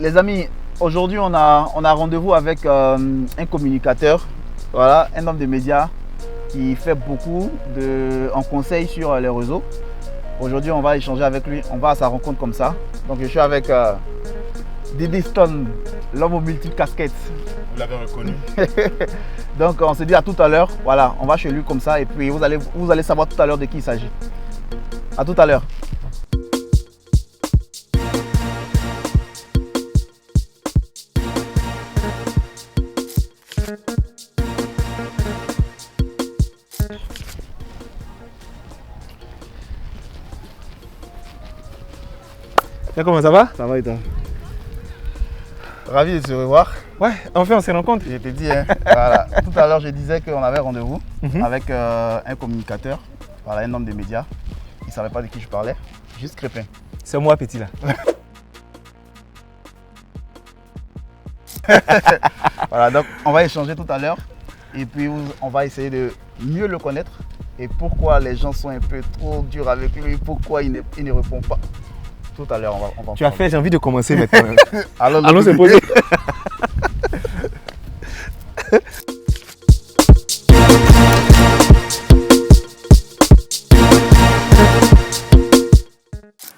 Les amis, aujourd'hui on a rendez-vous avec un communicateur, voilà, un homme de médias qui fait beaucoup en conseil sur les réseaux. Aujourd'hui on va échanger avec lui, on va à sa rencontre comme ça. Donc je suis avec Didi Stone, l'homme aux multiples casquettes. Vous l'avez reconnu. Donc on se dit à tout à l'heure, voilà, on va chez lui comme ça et puis vous allez savoir tout à l'heure de qui il s'agit. À tout à l'heure. Comment ça va? Ça va et toi? Ravi de se revoir. Ouais, enfin on se rencontre. Je t'ai dit, hein, voilà. Tout à l'heure je disais qu'on avait rendez-vous avec un communicateur, voilà, un homme de médias. Il ne savait pas de qui je parlais, juste Crépin. C'est moi petit là. Voilà, donc on va échanger tout à l'heure et puis on va essayer de mieux le connaître et pourquoi les gens sont un peu trop durs avec lui, pourquoi il ne répond pas. Tout à l'heure, on va Tu as fait, j'ai envie de commencer maintenant. Allons se poser.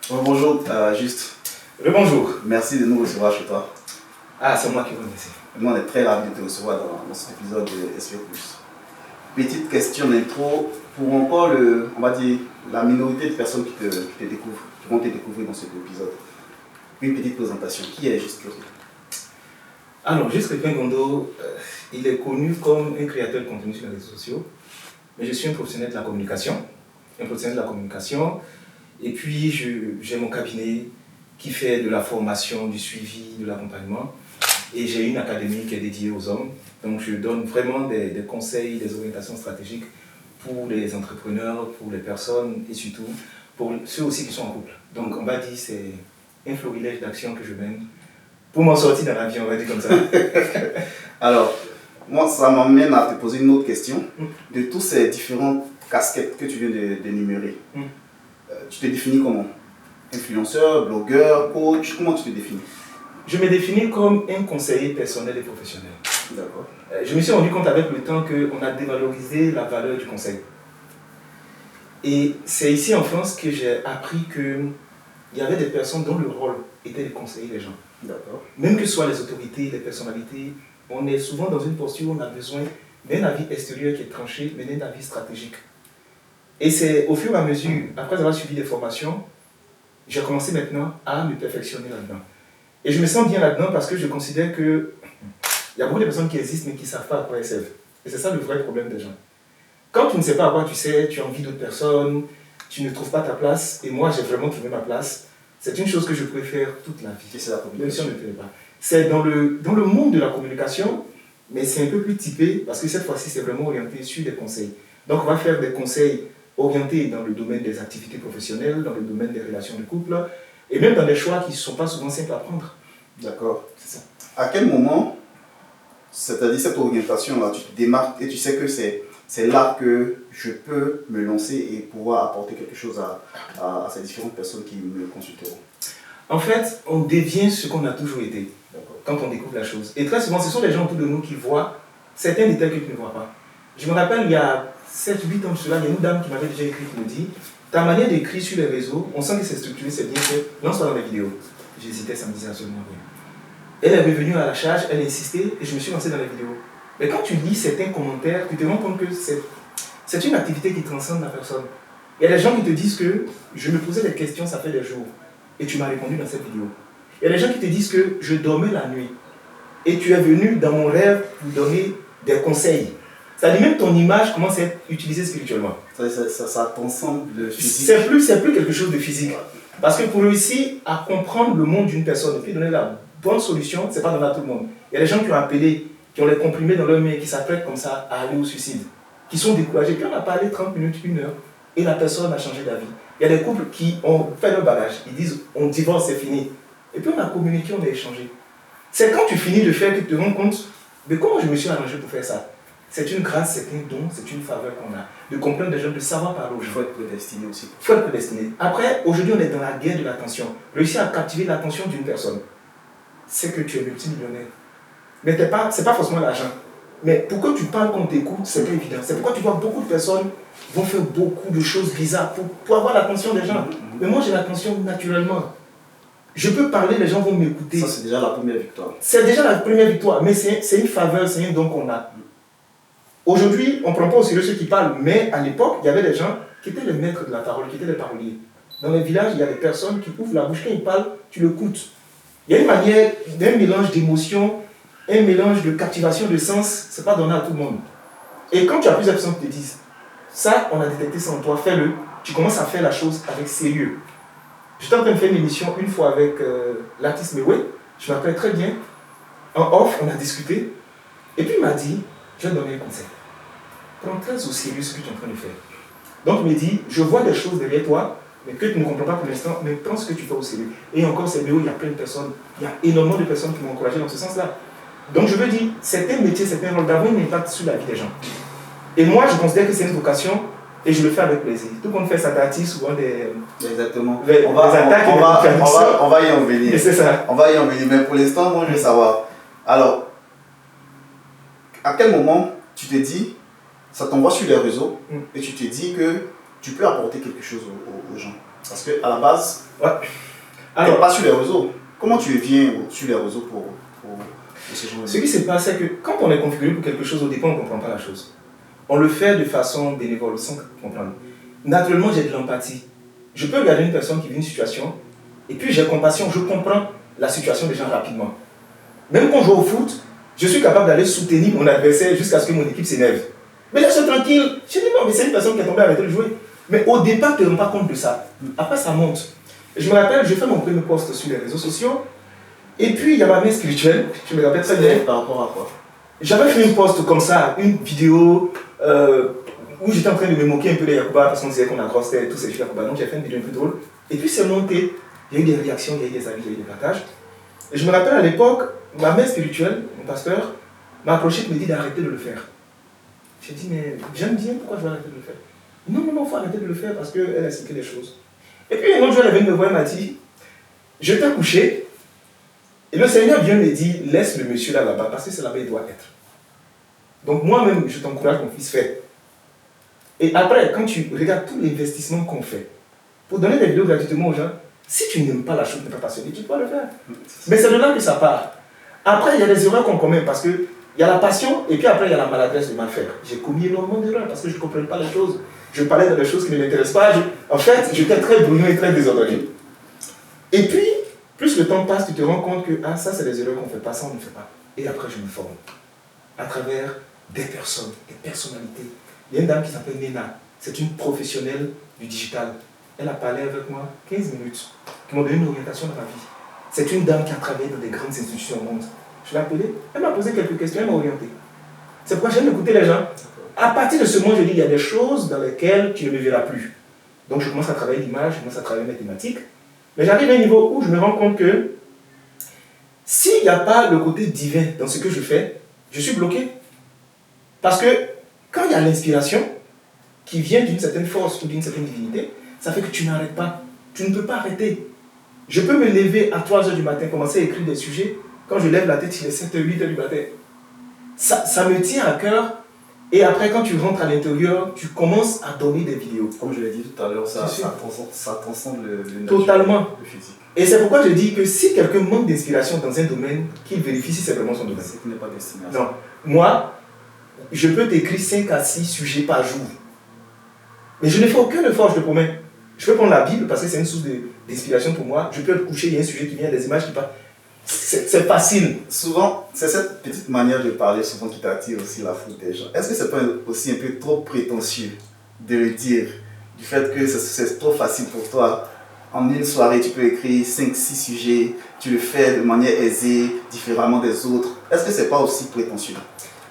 Bonjour, juste. Bonjour. Merci de nous recevoir chez toi. Ah, c'est moi qui vous remercie. Nous, on est très ravis de te recevoir dans cet épisode de SPO+. Petite question d'intro pour encore on va dire, la minorité de personnes qui te découvrent, qui vont te découvrir dans cet épisode. Une petite présentation. Qui est Juste Crépin? Alors, Juste Crépin Gondo, il est connu comme un créateur de contenu sur les réseaux sociaux. Mais je suis un professionnel de la communication. Et puis, j'ai mon cabinet qui fait de la formation, du suivi, de l'accompagnement. Et j'ai une académie qui est dédiée aux hommes. Donc, je donne vraiment des conseils, des orientations stratégiques pour les entrepreneurs, pour les personnes et surtout pour ceux aussi qui sont en couple. Donc, on va dire c'est un florilège d'actions que je mène pour m'en sortir dans la vie, on va dire comme ça. Alors, moi, ça m'amène à te poser une autre question. De tous ces différentes casquettes que tu viens d'énumérer, tu te définis comment? Influenceur, blogueur, coach, comment tu te définis? Je me définis comme un conseiller personnel et professionnel. D'accord. Je me suis rendu compte avec le temps qu'on a dévalorisé la valeur du conseil. Et c'est ici en France que j'ai appris qu'il y avait des personnes dont le rôle était de conseiller les gens. D'accord. Même que ce soit les autorités, les personnalités, on est souvent dans une posture où on a besoin d'un avis extérieur qui est tranché, mais d'un avis stratégique. Et c'est au fur et à mesure, après avoir suivi des formations, j'ai commencé maintenant à me perfectionner là-dedans. Et je me sens bien là-dedans parce que je considère qu'il y a beaucoup de personnes qui existent mais qui ne savent pas à quoi elles servent. Et c'est ça le vrai problème des gens. Quand tu ne sais pas à quoi tu sers, tu envies d'autres personnes, tu ne trouves pas ta place, et moi j'ai vraiment trouvé ma place, c'est une chose que je pourrais faire toute la vie. Et c'est la communication. Même si on ne tenait pas. C'est dans le monde de la communication, mais c'est un peu plus typé parce que cette fois-ci c'est vraiment orienté sur des conseils. Donc on va faire des conseils orientés dans le domaine des activités professionnelles, dans le domaine des relations de couple, et même dans des choix qui ne sont pas souvent simples à prendre. D'accord. C'est ça. À quel moment, c'est-à-dire cette orientation-là, tu te démarques et tu sais que c'est là que je peux me lancer et pouvoir apporter quelque chose à ces différentes personnes qui me consulteront? En fait, on devient ce qu'on a toujours été quand on découvre la chose. Et très souvent, ce sont les gens autour de nous qui voient certains détails que tu ne vois pas. Je me rappelle, il y a 7-8 ans de cela, il y a une dame qui m'avait déjà écrit qui me dit « Ta manière d'écrire sur les réseaux, on sent que c'est structuré, c'est bien fait, lance-toi dans les vidéos. » J'hésitais, ça me disait absolument rien. Elle est revenue à la charge, elle a insisté et je me suis lancé dans les vidéos. Mais quand tu lis certains commentaires, tu te rends compte que c'est une activité qui transcende la personne. Il y a des gens qui te disent que je me posais des questions, ça fait des jours, et tu m'as répondu dans cette vidéo. Il y a des gens qui te disent que je dormais la nuit, et tu es venu dans mon rêve pour donner des conseils. C'est-à-dire même ton image commence à être utilisée spirituellement. Ça transcende le physique. C'est plus quelque chose de physique. Parce que pour réussir à comprendre le monde d'une personne et puis donner la bonne solution, ce n'est pas donné à tout le monde. Il y a des gens qui ont appelé, qui ont les comprimés dans leur main, qui s'apprêtent comme ça à aller au suicide, qui sont découragés. Puis on a parlé 30 minutes, 1 heure, et la personne a changé d'avis. Il y a des couples qui ont fait leur bagage, ils disent on divorce, c'est fini. Et puis on a communiqué, on a échangé. C'est quand tu finis de faire que tu te rends compte de comment je me suis arrangé pour faire ça. C'est une grâce, c'est un don, c'est une faveur qu'on a. De comprendre des gens, de savoir parler aux gens. Il faut être prédestiné aussi. Il faut être prédestiné. Après, aujourd'hui, on est dans la guerre de l'attention. Réussir à captiver l'attention d'une personne. c'est que tu es multimillionnaire. Mais c'est pas forcément l'argent. Mais pour que tu parles qu'on t'écoute, c'est pas évident. C'est pourquoi tu vois beaucoup de personnes vont faire beaucoup de choses bizarres pour avoir l'attention des gens. Mais moi, j'ai l'attention naturellement. Je peux parler, les gens vont m'écouter. Ça, c'est déjà la première victoire. C'est déjà la première victoire, mais c'est une faveur, c'est un don qu'on a. Aujourd'hui, on ne prend pas au sérieux ceux qui parlent, mais à l'époque, il y avait des gens qui étaient les maîtres de la parole, qui étaient les paroliers. Dans les villages, il y a des personnes qui ouvrent la bouche, quand ils parlent, tu l'écoutes. Il y a une manière d'un mélange d'émotions, un mélange de captivation de sens, ce n'est pas donné à tout le monde. Et quand tu as plusieurs personnes qui te disent, ça, on a détecté ça en toi, fais-le, tu commences à faire la chose avec sérieux. J'étais en train de faire une émission une fois avec l'artiste Mewé, je me rappelle très bien. En off, on a discuté, et puis il m'a dit, je vais te donner un conseil. Prends très au sérieux ce que tu es en train de faire. Donc il me dit, je vois des choses derrière toi, mais que tu ne comprends pas pour l'instant, mais prends ce que tu fais au sérieux. Et encore, c'est Méo, il y a plein de personnes, il y a énormément de personnes qui m'ont encouragé dans ce sens-là. Donc je veux dire, c'est un métier, c'est un rôle d'avoir un impact sur la vie des gens. Et moi, je considère que c'est une vocation, et je le fais avec plaisir. Tout le monde fait ça d'artiste, souvent des... Exactement. On va y en venir. C'est ça. On va y en venir, mais pour l'instant, moi, je veux savoir. Alors, à quel moment tu te dis, ça t'envoie sur les réseaux, et tu te dis que tu peux apporter quelque chose aux gens? Parce qu'à la base, tu n'es pas sur les réseaux. Comment tu viens sur les réseaux pour ces gens-là? Ce qui se passe, c'est que quand on est configuré pour quelque chose, au départ, on ne comprend pas la chose. On le fait de façon bénévole, sans comprendre. Naturellement, j'ai de l'empathie. Je peux regarder une personne qui vit une situation, et puis j'ai compassion, je comprends la situation des gens rapidement. Même quand je joue au foot, je suis capable d'aller soutenir mon adversaire jusqu'à ce que mon équipe s'énerve. Mais laisse-le tranquille. Je dis non, mais c'est une personne qui est tombée avec elle jouer. Mais au départ, tu ne te rends pas compte de ça. Après, ça monte. Je me rappelle, je fais mon premier post sur les réseaux sociaux, et puis il y a ma mère spirituelle, je me rappelle très bien. Par rapport à quoi? J'avais fait une post comme ça, une vidéo où j'étais en train de me moquer un peu des Yacouba parce qu'on disait qu'on a grosse tête, tous ces Yacouba. Donc j'ai fait une vidéo un peu drôle. Et puis c'est monté. Il y a eu des réactions, il y a eu des avis, il y a eu des partages. Et je me rappelle à l'époque, ma mère spirituelle, mon pasteur, m'a approché et me dit d'arrêter de le faire. J'ai dit, mais j'aime bien, pourquoi je vais arrêter de le faire? Non, il faut arrêter de le faire parce qu'elle a expliqué des choses. Et puis un autre jour, elle est venue me voir et m'a dit, je t'ai couché. Et le Seigneur vient me dire, laisse le monsieur là-bas parce que c'est là-bas il doit être. Donc moi-même, je t'encourage, mon fils, fais. Et après, quand tu regardes tout l'investissement qu'on fait, pour donner des vidéos gratuitement aux gens, si tu n'aimes pas la chose, tu n'es pas passionné, tu dois le faire. Mais c'est de là que ça part. Après, il y a des erreurs qu'on commet parce qu'il y a la passion et puis après, il y a la maladresse de mal faire. J'ai commis énormément d'erreurs parce que je ne comprenais pas les choses. Je parlais de des choses qui ne m'intéressent pas. En fait, j'étais très brouillon et très désordonné. Et puis, plus le temps passe, tu te rends compte que ça, c'est des erreurs qu'on ne fait pas, ça, on ne fait pas. Et après, je me forme à travers des personnes, des personnalités. Il y a une dame qui s'appelle Nena. C'est une professionnelle du digital. Elle a parlé avec moi 15 minutes, qui m'a donné une orientation dans ma vie. C'est une dame qui a travaillé dans des grandes institutions au monde. Je l'ai appelée, elle m'a posé quelques questions, elle m'a orienté. C'est pourquoi j'aime écouter les gens. À partir de ce moment, je dis, il y a des choses dans lesquelles tu ne me verras plus. Donc je commence à travailler l'image, je commence à travailler mes thématiques. Mais j'arrive à un niveau où je me rends compte que s'il n'y a pas le côté divin dans ce que je fais, je suis bloqué. Parce que quand il y a l'inspiration qui vient d'une certaine force ou d'une certaine divinité, ça fait que tu n'arrêtes pas. Tu ne peux pas arrêter. Je peux me lever à 3 h du matin, commencer à écrire des sujets. Quand je lève la tête, il est 7 h, 8 h du matin. Ça me tient à cœur. Et après, quand tu rentres à l'intérieur, tu commences à donner des vidéos. Comme je l'ai dit tout à l'heure, ça transcende le totalement. Le physique. Et c'est pourquoi je dis que si quelqu'un manque d'inspiration dans un domaine, qu'il vérifie si c'est vraiment son domaine. C'est qu'il n'est pas destiné à ça. Non. Moi, je peux t'écrire 5 à 6 sujets par jour. Mais je ne fais aucun effort, je te promets. Je peux prendre la Bible parce que c'est une source d'inspiration pour moi. Je peux être couché, il y a un sujet qui vient, des images qui partent. C'est facile. Souvent, c'est cette petite manière de parler souvent qui t'attire aussi la foule des gens. Est-ce que c'est pas aussi un peu trop prétentieux de le dire, du fait que c'est trop facile pour toi? En une soirée, tu peux écrire 5-6 sujets, tu le fais de manière aisée, différemment des autres. Est-ce que c'est pas aussi prétentieux?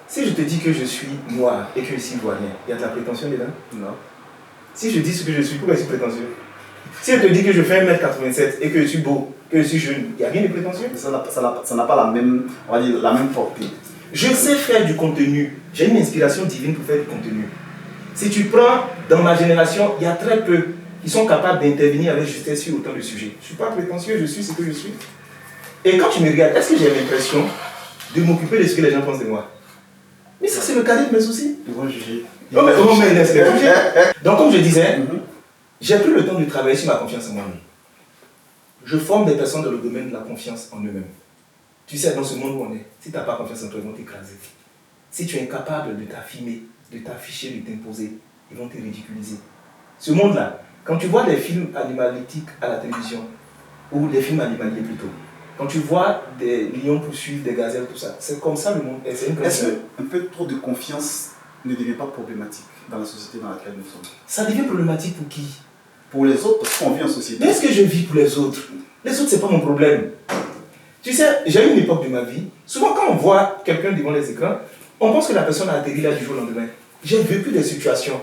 Si je te dis que je suis noir et que je suis ivoirien, il y a de la prétention dedans? Non. Si je dis ce que je suis, pourquoi je suis prétentieux? Si je te dis que je fais 1m87 et que je suis beau, que je suis jeune, il n'y a rien de prétentieux. Ça n'a pas la même, on va dire, la même portée. Je sais faire du contenu. J'ai une inspiration divine pour faire du contenu. Si tu prends dans ma génération, il y a très peu qui sont capables d'intervenir avec justesse sur autant de sujets. Je ne suis pas prétentieux, je suis ce que je suis. Et quand tu me regardes, est-ce que j'ai l'impression de m'occuper de ce que les gens pensent de moi? Mais ça, c'est le cadet de mes soucis. Ils vont juger. Mais laisse-les juger. Donc, comme je disais, j'ai pris le temps de travailler sur ma confiance en moi-même. Je forme des personnes dans le domaine de la confiance en eux-mêmes. Tu sais, dans ce monde où on est, si tu n'as pas confiance en toi, ils vont t'écraser. Si tu es incapable de t'affirmer, de t'afficher, de t'imposer, ils vont te ridiculiser. Ce monde-là, quand tu vois des films animalistiques à la télévision, ou des films animaliers plutôt, quand tu vois des lions poursuivre des gazelles, tout ça, c'est comme ça le monde. Est-ce qu'un peu trop de confiance ne devient pas problématique dans la société dans laquelle nous sommes? Ça devient problématique pour qui? Pour les autres, parce qu'on vit en société. Mais est-ce que je vis pour les autres? Les autres, c'est pas mon problème. Tu sais, j'ai eu une époque de ma vie, souvent quand on voit quelqu'un devant les écrans, on pense que la personne a atterri là du jour au lendemain. J'ai vécu des situations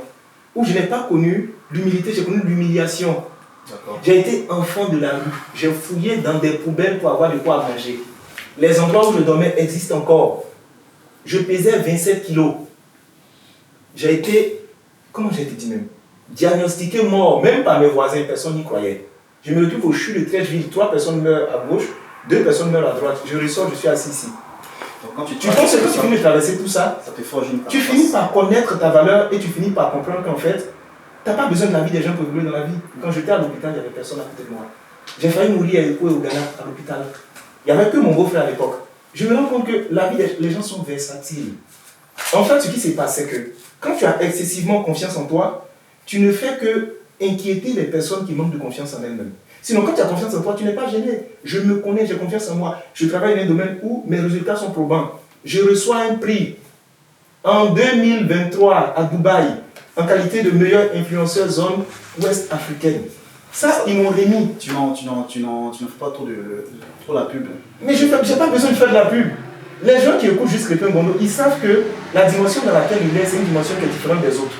où je n'ai pas connu l'humilité, j'ai connu l'humiliation. J'ai été enfant de la rue. J'ai fouillé dans des poubelles pour avoir de quoi manger. Les endroits où je dormais existent encore. Je pesais 27 kilos. J'ai été, comment j'ai été dit même, diagnostiqué mort, même par mes voisins, personne n'y croyait. Je me retrouve au CHU de Trècheville, 3 personnes meurent à gauche, 2 personnes meurent à droite. Je ressors, je suis assis ici. Donc, quand tu penses que tu finis de traverser tout ça, ça te forge une tu finis par connaître ta valeur et tu finis par comprendre qu'en fait, tu n'as pas besoin de la vie des gens pour évoluer dans la vie. Quand j'étais à l'hôpital, il n'y avait personne à côté de moi. J'ai failli mourir à Eko et au Ghana, à l'hôpital. Il n'y avait que mon beau-frère à l'époque. Je me rends compte que la vie des gens sont versatiles. En fait, ce qui s'est passé, c'est que quand tu as excessivement confiance en toi, tu ne fais que inquiéter les personnes qui manquent de confiance en elles-mêmes. Sinon, quand tu as confiance en toi, tu n'es pas gêné. Je me connais, j'ai confiance en moi. Je travaille dans un domaine où mes résultats sont probants. Je reçois un prix en 2023 à Dubaï en qualité de meilleur influenceur zone ouest africaine. Ça, ils m'ont remis. Tu n'en fais pas trop la pub. Mais je n'ai pas besoin de faire de la pub. Les gens qui écoutent juste Crépin Gondo, ils savent que la dimension dans laquelle il est, c'est une dimension qui est différente des autres.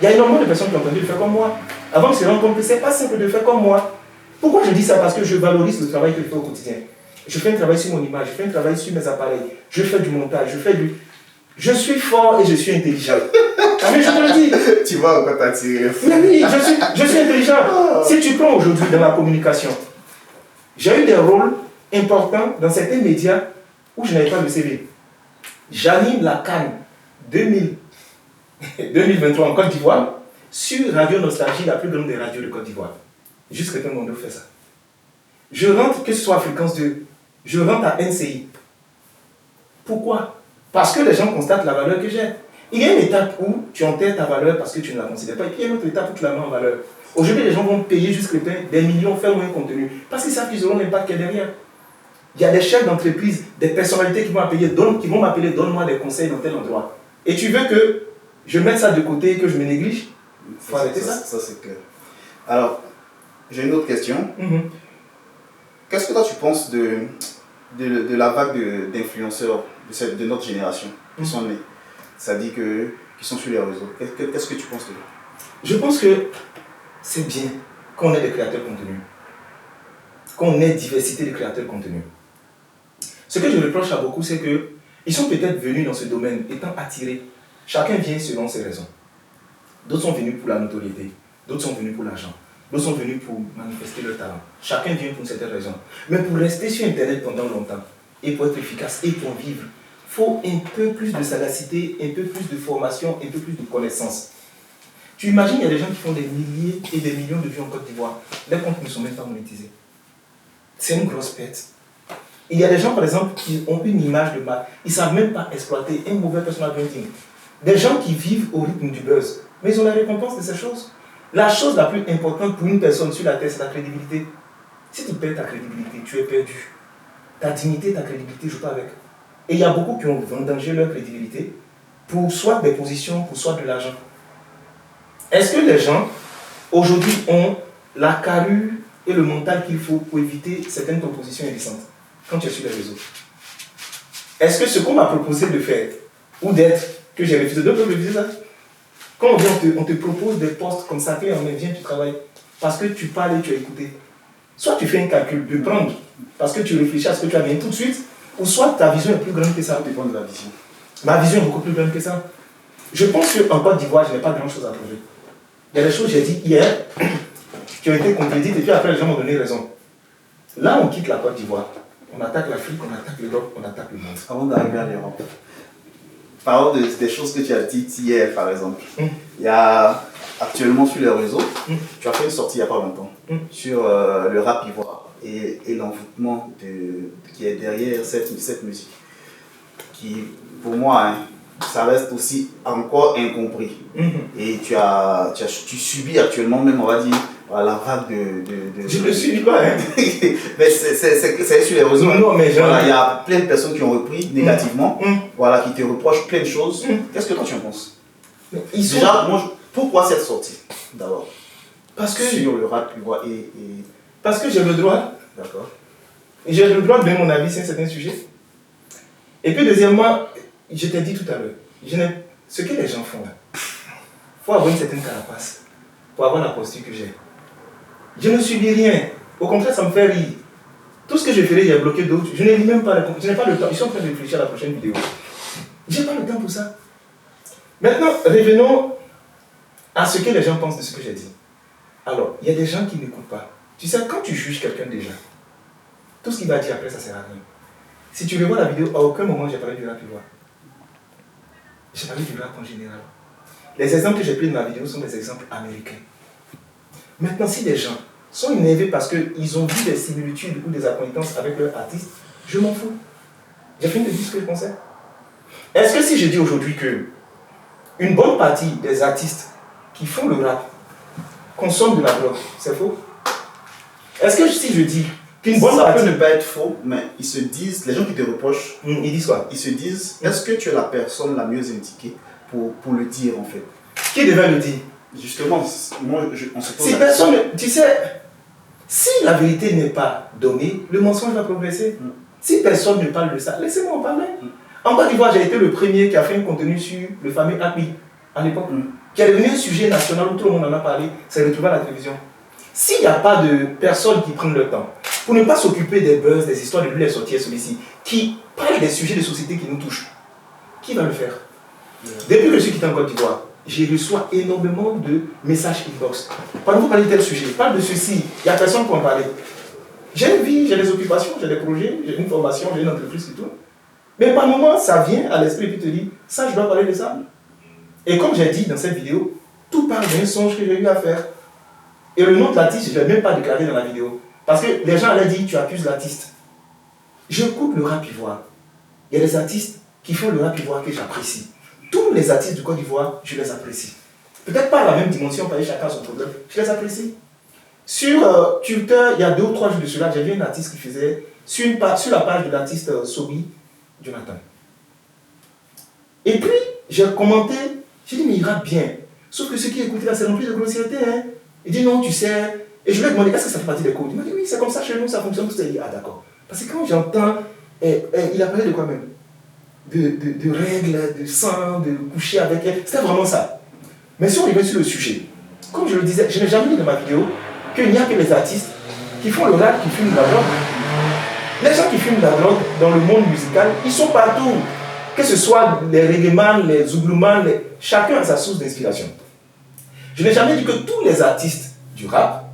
Il y a énormément de personnes qui ont entendu de faire comme moi. Avant de se rendre compte que ce n'est pas simple de faire comme moi. Pourquoi je dis ça? Parce que je valorise le travail que je fais au quotidien. Je fais un travail sur mon image, je fais un travail sur mes appareils, je fais du montage, je suis fort et je suis intelligent. Ah, mais je te le dis. Tu vois encore t'attirer. Mais oui, je suis intelligent. Si tu prends aujourd'hui dans la communication, j'ai eu des rôles importants dans certains médias où je n'avais pas de CV. J'anime la Cannes 2023 en Côte d'Ivoire sur Radio Nostalgie, la plus grande des radios de Côte d'Ivoire. Juste Crépin Gondo fait ça. Je rentre, que ce soit Fréquence 2, je rentre à NCI. Pourquoi? Parce que les gens constatent la valeur que j'ai. Il y a une étape où tu enterres ta valeur parce que tu ne la considères pas, et puis il y a une autre étape où tu la mets en valeur. Aujourd'hui, les gens vont payer juste des millions, faire moins de contenu, parce qu'ils savent qu'ils auront l'impact qu'il y a derrière. Il y a des chefs d'entreprise, des personnalités qui vont m'appeler, donne-moi des conseils dans tel endroit. Et tu veux que je mette ça de côté et que je me néglige? Il faut arrêter ça. Ça, c'est clair. Alors, j'ai une autre question. Qu'est-ce que toi tu penses de la vague d'influenceurs de notre génération qui sont nés, c'est-à-dire qui sont sur les réseaux? Qu'est-ce que tu penses de ça? Je pense que c'est bien qu'on ait des créateurs de contenu, qu'on ait diversité de créateurs de contenu. Ce que je reproche à beaucoup, c'est qu'ils sont peut-être venus dans ce domaine étant attirés. Chacun vient selon ses raisons. D'autres sont venus pour la notoriété, d'autres sont venus pour l'argent. D'autres sont venus pour manifester leur talent. Chacun vient pour une certaine raison. Mais pour rester sur Internet pendant longtemps, et pour être efficace, et pour vivre, il faut un peu plus de sagacité, un peu plus de formation, un peu plus de connaissances. Tu imagines, il y a des gens qui font des milliers et des millions de vues en Côte d'Ivoire. Les comptes ne sont même pas monétisés. C'est une grosse perte. Il y a des gens, par exemple, qui ont une image de marque. Ils ne savent même pas exploiter un mauvais personal branding. Des gens qui vivent au rythme du buzz. Mais ils ont la récompense de ces choses. La chose la plus importante pour une personne sur la terre, c'est la crédibilité. Si tu perds ta crédibilité, tu es perdu. Ta dignité, ta crédibilité, joue pas avec. Et il y a beaucoup qui ont vendangé leur crédibilité pour soit des positions, pour soit de l'argent. Est-ce que les gens, aujourd'hui, ont la carrure et le mental qu'il faut pour éviter certaines propositions indécentes quand tu es sur les réseaux? Est-ce que ce qu'on m'a proposé de faire, ou d'être, que j'ai refusé, d'autres peuvent refuser ça? Quand on te propose des postes comme ça, on viens, tu travailles, parce que tu parles et tu as écouté. Soit tu fais un calcul de prendre, parce que tu réfléchis à ce que tu as gagné tout de suite, ou soit ta vision est plus grande que ça. Ça dépend de la vision. Ma vision est beaucoup plus grande que ça. Je pense qu'en Côte d'Ivoire, je n'ai pas grand-chose à prouver. Il y a des choses que j'ai dit hier, qui ont été contredites, et puis après, les gens m'ont donné raison. Là, on quitte la Côte d'Ivoire. On attaque l'Afrique, on attaque l'Europe, on attaque le monde. Avant d'arriver à l'Europe, parlons des choses que tu as dites hier, par exemple. Il y a actuellement sur les réseaux, tu as fait une sortie il n'y a pas longtemps sur le rap ivoire et l'envoûtement qui est derrière cette musique. Qui, pour moi, hein, ça reste aussi encore incompris. Et tu subis actuellement, même on va dire, la vague de je ne subis pas, hein. Mais c'est sur les réseaux. Non, mais voilà, il y a plein de personnes qui ont repris négativement, voilà, qui te reprochent plein de choses. Qu'est-ce que toi tu en penses? Déjà, pourquoi cette sortie d'abord? Parce que sur le rap ivoire parce que j'ai le droit. D'accord. J'ai le droit de donner mon avis sur un certain sujet. Et puis deuxièmement, je t'ai dit tout à l'heure, ce que les gens font là, il faut avoir une certaine carapace pour avoir la posture que j'ai. Je ne subis rien. Au contraire, ça me fait rire. Tout ce que je ferai, j'ai bloqué d'autres. Je n'ai même pas je n'ai pas le temps. Je suis en train de réfléchir à la prochaine vidéo. Je n'ai pas le temps pour ça. Maintenant, revenons à ce que les gens pensent de ce que j'ai dit. Alors, il y a des gens qui n'écoutent pas. Tu sais, quand tu juges quelqu'un déjà, tout ce qu'il va dire après, ça ne sert à rien. Si tu revois la vidéo, à aucun moment j'ai parlé du rap ivoire. J'ai parlé du rap en général. Les exemples que j'ai pris de ma vidéo sont des exemples américains. Maintenant, si des gens sont énervés parce qu'ils ont vu des similitudes ou des acquaintances avec leur artiste, je m'en fous. J'ai fini de dire ce que je pensais. Est-ce que si je dis aujourd'hui que une bonne partie des artistes qui font le rap consomment de la drogue, c'est faux? Est-ce que si je dis qu'une bonne ça partie... peut ne pas être faux, mais ils se disent, les gens qui te reprochent, ils disent quoi? Ils se disent, est-ce que tu es la personne la mieux indiquée pour le dire en fait? Qui devait le dire? Justement, moi, on se pose si personne, tu sais, si la vérité n'est pas donnée, le mensonge va progresser. Si personne ne parle de ça, laissez-moi en parler. En Côte d'Ivoire, j'ai été le premier qui a fait un contenu sur le fameux API à l'époque, qui est devenu un sujet national où tout le monde en a parlé, c'est retrouvé à la télévision. S'il n'y a pas de personnes qui prennent le temps pour ne pas s'occuper des buzz, des histoires de lui les sortir celui-ci, qui parlent des sujets de société qui nous touchent, qui va le faire? Depuis que je suis quitté en Côte d'Ivoire, je reçois énormément de messages inbox. Parlez-vous parler de tel sujet, parle de ceci, il n'y a personne pour en parler. J'ai une vie, j'ai des occupations, j'ai des projets, j'ai une formation, j'ai une entreprise et tout. Mais par moment, ça vient à l'esprit et puis te dit, ça, je dois parler de ça. Et comme j'ai dit dans cette vidéo, tout parle d'un songe que j'ai eu à faire. Et le nom de l'artiste, je ne l'ai même pas déclaré dans la vidéo. Parce que les gens allaient dire, tu accuses l'artiste. J'écoute le rap ivoire. Il y a des artistes qui font le rap ivoire que j'apprécie. Tous les artistes du Côte d'Ivoire, je les apprécie. Peut-être pas à la même dimension, parce que chacun a son problème. Je les apprécie. Sur Twitter, il y a 2 ou 3 jours de cela, j'ai vu un artiste qui faisait, sur la page de l'artiste Sobi, Jonathan. Et puis, j'ai commenté, j'ai dit, mais il rappe bien. Sauf que ceux qui écoutent là, c'est rempli de grossièreté. Hein. Il dit, non, tu sais. Et je lui ai demandé, est-ce que ça fait partie des codes? Il m'a dit, oui, c'est comme ça chez nous, ça fonctionne. Tout ça. Il dit, ah, d'accord. Parce que quand j'entends, il a parlé de quoi même? De règles, de sang, de coucher avec elle. C'était vraiment ça. Mais si on revient sur le sujet, comme je le disais, je n'ai jamais dit dans ma vidéo qu'il n'y a que les artistes qui font le rap, qui fument de la drogue. Les gens qui fument de la drogue dans le monde musical, ils sont partout. Que ce soit les reggaeman, les zouglouman, chacun a sa source d'inspiration. Je n'ai jamais dit que tous les artistes du rap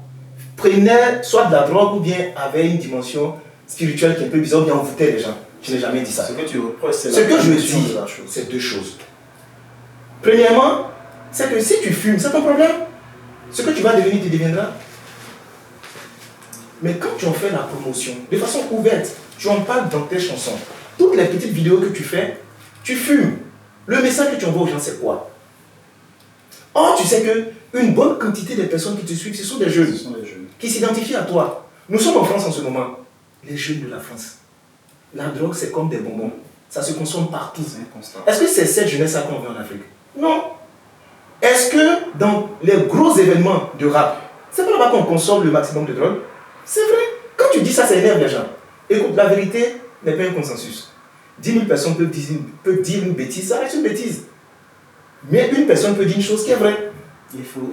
prenaient soit de la drogue ou bien avaient une dimension spirituelle qui est un peu bizarre ou bien envoûtaient les gens. Je n'ai jamais dit ça. Ce que tu reproches, c'est ce que je dis, c'est 2 choses. Premièrement, c'est que si tu fumes, c'est ton problème. Ce que tu vas devenir, tu deviendras. Mais quand tu en fais la promotion, de façon ouverte, tu en parles dans tes chansons, toutes les petites vidéos que tu fais, tu fumes. Le message que tu envoies aux gens, c'est quoi? Or, tu sais qu'une bonne quantité de personnes qui te suivent, ce sont des jeunes, qui s'identifient à toi. Nous sommes en France en ce moment. Les jeunes de la France. La drogue, c'est comme des bonbons. Ça se consomme partout. Est-ce que c'est cette jeunesse-là qu'on veut en Afrique? Non. Est-ce que dans les gros événements de rap, c'est pas là-bas qu'on consomme le maximum de drogue? C'est vrai. Quand tu dis ça, ça énerve les gens. Écoute, la vérité n'est pas un consensus. 10 000 personnes peuvent dire une bêtise, ça reste une bêtise. Mais une personne peut dire une chose qui est vraie. Il faut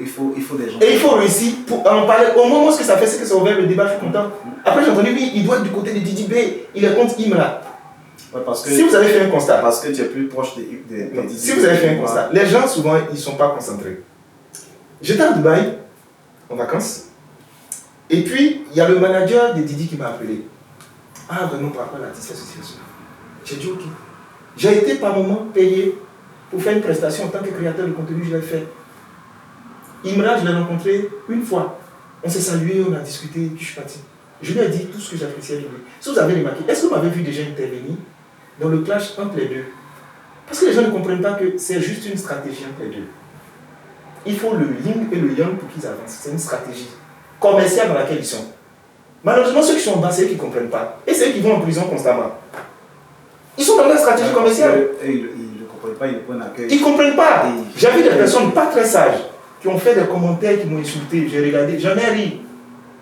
des gens. Et il faut réussir pour en parler. Au moment où ce que ça fait, c'est que ça ouvert le débat, je suis content. Après, j'ai entendu, oui, il doit être du côté de Didi B, il est contre Imra. Ouais, parce que, si vous avez fait un constat. Parce que tu es plus proche des si vous avez fait un constat, les gens, souvent, ils ne sont pas concentrés. J'étais à Dubaï, en vacances, et puis, il y a le manager de Didi qui m'a appelé. Ah, vraiment, par rapport à l'artiste, fait ceci, cela. J'ai dit ok. J'ai été par moment payé pour faire une prestation en tant que créateur de contenu, je l'ai fait. Imran, je l'ai rencontré une fois. On s'est salué, on a discuté, puis je suis parti. Je lui ai dit tout ce que j'appréciais de lui. Si vous avez remarqué, est-ce que vous m'avez vu déjà intervenir dans le clash entre les deux? Parce que les gens ne comprennent pas que c'est juste une stratégie entre les deux. Il faut le yin et le yang pour qu'ils avancent. C'est une stratégie commerciale dans laquelle ils sont. Malheureusement, ceux qui sont en bas, c'est eux qui ne comprennent pas. Et c'est eux qui vont en prison constamment. Ils sont dans la stratégie commerciale. Ils ne comprennent pas, ils ne prennent accueil. Ils ne comprennent pas. J'ai vu des personnes pas très sages qui ont fait des commentaires, qui m'ont insulté. J'ai regardé, j'en ai ri.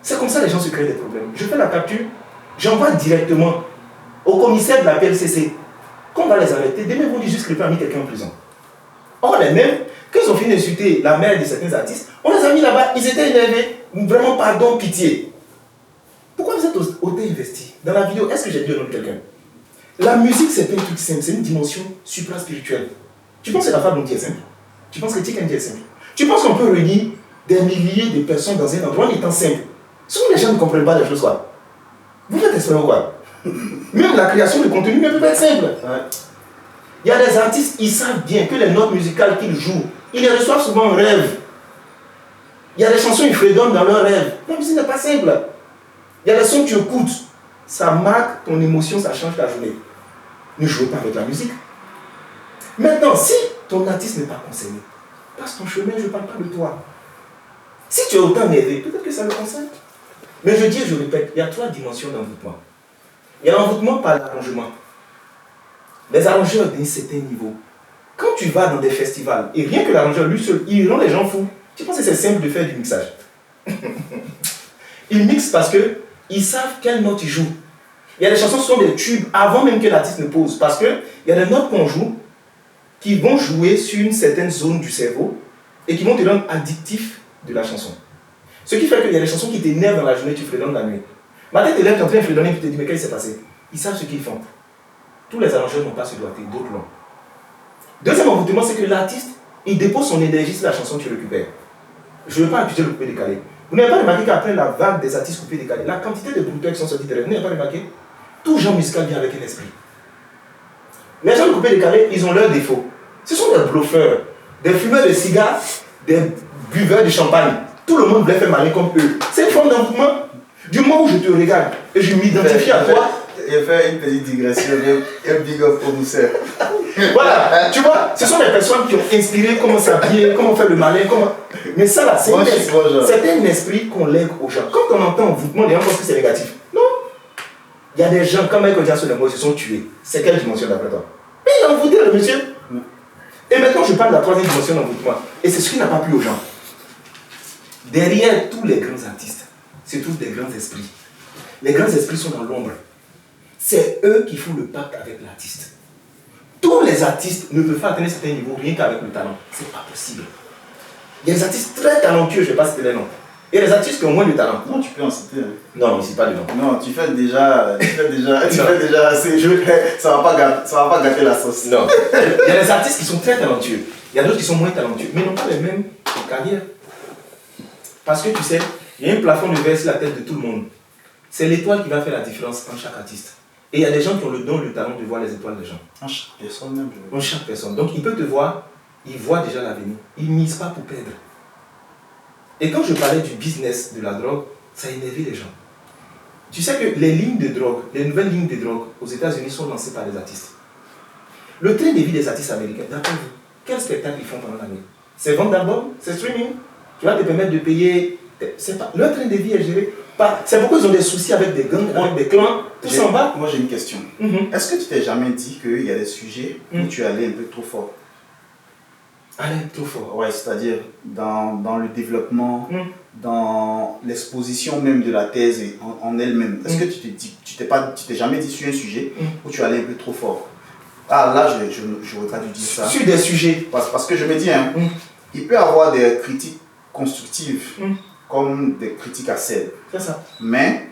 C'est comme ça que les gens se créent des problèmes. Je fais la capture, j'envoie directement au commissaire de la PLCC. Quand on va les arrêter, demain ils vont dire juste que le père a mis quelqu'un en prison. Or, les mêmes, quand ils ont fini d'insulter la mère de certains artistes, on les a mis là-bas, ils étaient énervés. Vraiment, pardon, pitié. Pourquoi vous êtes autant investi? Dans la vidéo, est-ce que j'ai dit le nom de quelqu'un? La musique, c'est pas un truc simple, c'est une dimension supra-spirituelle. Tu penses que la fable est simple? Tu penses que Tiken est simple? Tu penses qu'on peut réunir des milliers de personnes dans un endroit en étant simple? Souvent, les gens ne comprennent pas les choses, quoi. Vous faites exprès quoi? Même la création de contenu ne peut pas être simple. Il y a des artistes, ils savent bien que les notes musicales qu'ils jouent, ils les reçoivent souvent en rêve. Il y a des chansons, ils fredonnent dans leurs rêves. La musique n'est pas simple. Il y a des sons que tu écoutes, ça marque ton émotion, ça change ta journée. Ne jouez pas avec la musique. Maintenant, si ton artiste n'est pas concerné, passe ton chemin, je ne parle pas de toi. Si tu es autant énervé, peut-être que ça le concerne. Mais je dis et je répète, il y a 3 dimensions d'envoûtement. Il y a l'envoûtement par l'arrangement. Les arrangeurs d'un certain niveau, quand tu vas dans des festivals, et rien que l'arrangeur lui seul, il rend les gens fous. Tu penses que c'est simple de faire du mixage? Ils mixent parce qu'ils savent quelle note ils jouent. Il y a des chansons qui sont des tubes avant même que l'artiste ne pose. Parce qu'il y a des notes qu'on joue qui vont jouer sur une certaine zone du cerveau et qui vont te rendre addictif de la chanson. Ce qui fait qu'il y a des chansons qui t'énervent dans la journée, tu fredonnes la nuit. Matin, tu es là, tu es en train de fredonner et tu te dis, mais qu'est-ce qui s'est passé? Ils savent ce qu'ils font. Tous les arrangeurs n'ont pas ce doigté, d'autres l'ont. Deuxième envoûtement, c'est que l'artiste, il dépose son énergie sur la chanson que tu récupères. Je ne veux pas accuser le coupé décalé. Vous n'avez pas remarqué qu'après la vague des artistes coupés décalés, la quantité de producteurs qui sont sortis de vous n'avez pas remarqué? Tout genre musical vient avec un esprit. Les gens de coupé décalé, ils ont leurs défauts. Ce sont des bluffeurs, des fumeurs de cigares, des buveurs de champagne. Tout le monde voulait faire malin comme eux. C'est une forme d'envoûtement. Du moment où je te regarde et je m'identifie à toi. Et faire une petite digression, un big up pour nous. Voilà, tu vois, ce sont des personnes qui ont inspiré comment s'habiller, comment faire le malin, comment... Mais ça là, c'est un esprit qu'on lègue aux gens. Quand on entend envoûtement, les gens pensent que c'est négatif. Non. Il y a des gens, comme Michael Jackson et moi, ils se sont tués. C'est quelle dimension d'après toi? Mais il a envoûté le monsieur. Et maintenant, je parle de la 3e dimension d'envoûtement. Et c'est ce qui n'a pas plu aux gens. Derrière tous les grands artistes, se trouvent des grands esprits. Les grands esprits sont dans l'ombre. C'est eux qui font le pacte avec l'artiste. Tous les artistes ne peuvent pas atteindre certains niveaux rien qu'avec le talent. C'est pas possible. Il y a des artistes très talentueux, je ne vais pas citer les noms. Il y a des artistes qui ont moins de talent. Non, tu peux en citer. Non, mais c'est pas des noms. Non, tu fais déjà assez. Ça va pas gâter la sauce. Non. Il y a des artistes qui sont très talentueux. Il y a d'autres qui sont moins talentueux, mais n'ont pas les mêmes carrières. Parce que tu sais, il y a un plafond de verre sur la tête de tout le monde. C'est l'étoile qui va faire la différence entre chaque artiste. Et il y a des gens qui ont le don, le talent de voir les étoiles des gens. En chaque personne même. En chaque personne. Donc il peut te voir, il voit déjà l'avenir. Il ne mise pas pour perdre. Et quand je parlais du business de la drogue, ça a énervé les gens. Tu sais que les lignes de drogue, les nouvelles lignes de drogue aux États-Unis sont lancées par les artistes. Le train de vie des artistes américains, d'après vous, quel spectacle ils font pendant l'année? C'est vente d'albums? C'est streaming? Qui va te permettre de payer. C'est pas, leur train de vie est géré par. C'est pourquoi ils ont des soucis avec des gangs, avec des clans, tout s'en va. Moi j'ai une question. Est-ce que tu t'es jamais dit qu'il y a des sujets où tu allais un peu trop fort? Aller trop fort. Ouais, c'est-à-dire dans le développement, dans l'exposition même de la thèse en elle-même. Est-ce que tu t'es jamais dit sur un sujet où tu allais un peu trop fort? Ah là, j'aurais pas dû dire ça. Sur des sujets. Parce que je me dis, il peut y avoir des critiques constructives comme des critiques acerbes. C'est ça. Mais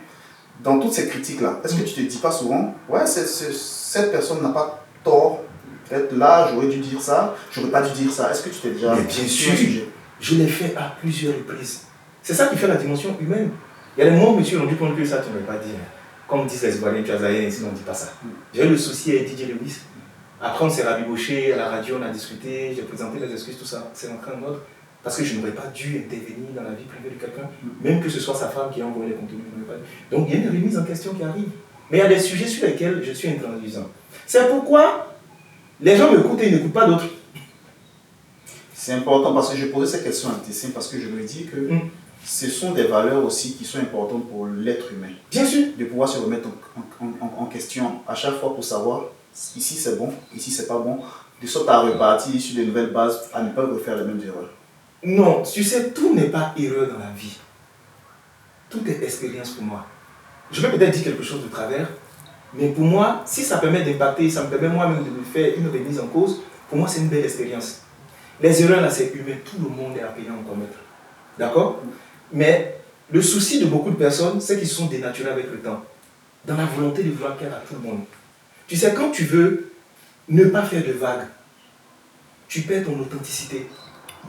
dans toutes ces critiques-là, est-ce que tu te dis pas souvent, ouais, cette personne n'a pas tort? Peut-être là, j'aurais dû dire ça, j'aurais pas dû dire ça. Est-ce que tu t'es déjà... Mais bien sûr, je l'ai fait à plusieurs reprises. C'est ça qui fait la dimension humaine. Il y a des moments où monsieur l'ont dit pour que ça, tu ne m'avais pas dit. Comme disent les Ivoiriens, tu as zaïen, ici on ne dit pas ça. J'ai eu le souci avec DJ Lewis. Après, on s'est rabiboché à la radio, on a discuté, j'ai présenté les excuses, tout ça. C'est rentré en ordre. Parce que je n'aurais pas dû intervenir dans la vie privée de quelqu'un, même que ce soit sa femme qui a envoyé les contenus. Donc il y a une remise en question qui arrive. Mais il y a des sujets sur lesquels je suis intransigeant. C'est pourquoi les gens m'écoutent et ils n'écoutent pas d'autres. C'est important parce que je posais cette question à Tessin parce que je me dis que ce sont des valeurs aussi qui sont importantes pour l'être humain. Bien sûr. De pouvoir se remettre en question à chaque fois pour savoir ici c'est bon, ici c'est pas bon, de sorte à repartir sur de nouvelles bases, à ne pas refaire les mêmes erreurs. Non, tu sais, tout n'est pas erreur dans la vie. Tout est expérience pour moi. Je peux peut-être dire quelque chose de travers, mais pour moi, si ça permet d'impacter, ça me permet moi-même de me faire une remise en cause, pour moi c'est une belle expérience. Les erreurs là c'est humain, tout le monde est appelé à en commettre. D'accord? Mais le souci de beaucoup de personnes, c'est qu'ils sont dénaturés avec le temps. Dans la volonté de vouloir plaire à tout le monde. Tu sais, quand tu veux ne pas faire de vagues, tu perds ton authenticité.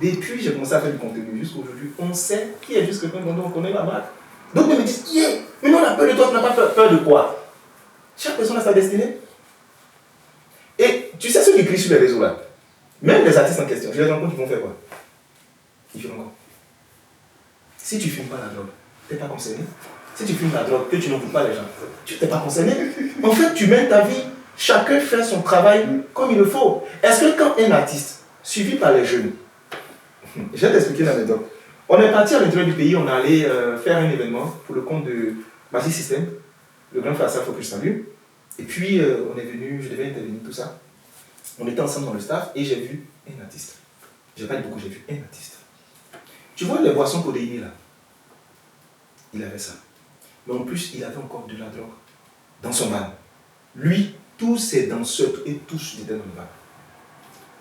Depuis j'ai commencé à faire du contenu jusqu'à aujourd'hui, on sait qui est juste quelqu'un dont on connaît la marque. Donc ils me disent, yeah, mais non, on a peur de toi, tu n'as pas peur de quoi? Chaque personne a sa destinée. Et tu sais ceux qui crient sur les réseaux là, même les artistes en question, je les rencontre, ils vont faire quoi? Ils font quoi? Si tu ne fumes pas la drogue, tu n'es pas concerné. Si tu fumes la drogue, que tu n'écoutes pas les gens, tu n'es pas concerné. En fait, tu mènes ta vie, chacun fait son travail comme il le faut. Est-ce que quand un artiste, suivi par les jeunes, je vais t'expliquer l'anecdote. On est parti à l'intérieur du pays, on allait faire un événement pour le compte de Magic System, le grand frère Asaf que je salue. Et puis on est venu, je devais intervenir, tout ça. On était ensemble dans le staff et j'ai vu un artiste. Je n'ai pas dit beaucoup, j'ai vu un artiste. Tu vois les boissons codéinées là? Il avait ça. Mais en plus, il avait encore de la drogue dans son van. Lui, tous ses danseurs et tous étaient dans le van.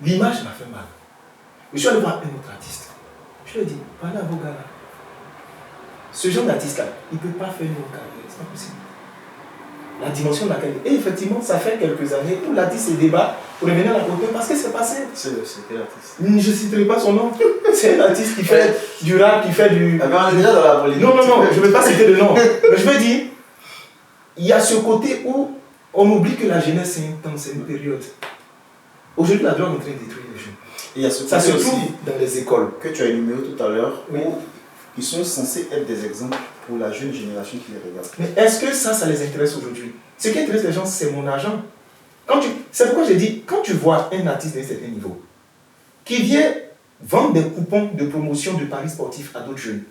L'image m'a fait mal. Je suis allé voir un autre artiste. Je lui ai dit, parlez à vos gars là. Ce genre d'artiste là, il ne peut pas faire une carrière, c'est pas possible. La dimension de la carrière. Et effectivement, ça fait quelques années où l'artiste se débat pour revenir à la côté parce que c'est passé. C'est quel artiste? Je ne citerai pas son nom. C'est un artiste qui fait du rap, qui fait du. Ah ben on est déjà dans la politique. Non, je ne vais pas citer de nom. Mais je veux dire, il y a ce côté où on oublie que la jeunesse c'est un temps, c'est une période. Aujourd'hui, la drogue est en train de détruire les jeunes. Et il y a ce Ça se côté trouve aussi dans les écoles. que tu as énuméré tout à l'heure, Oui. où ils sont censés être des exemples pour la jeune génération qui les regarde. Mais est-ce que ça les intéresse aujourd'hui? Ce qui intéresse les gens, c'est mon argent. C'est pourquoi j'ai dit, quand tu vois un artiste d'un certain niveau, qui vient vendre des coupons de promotion de paris sportifs à d'autres jeunes,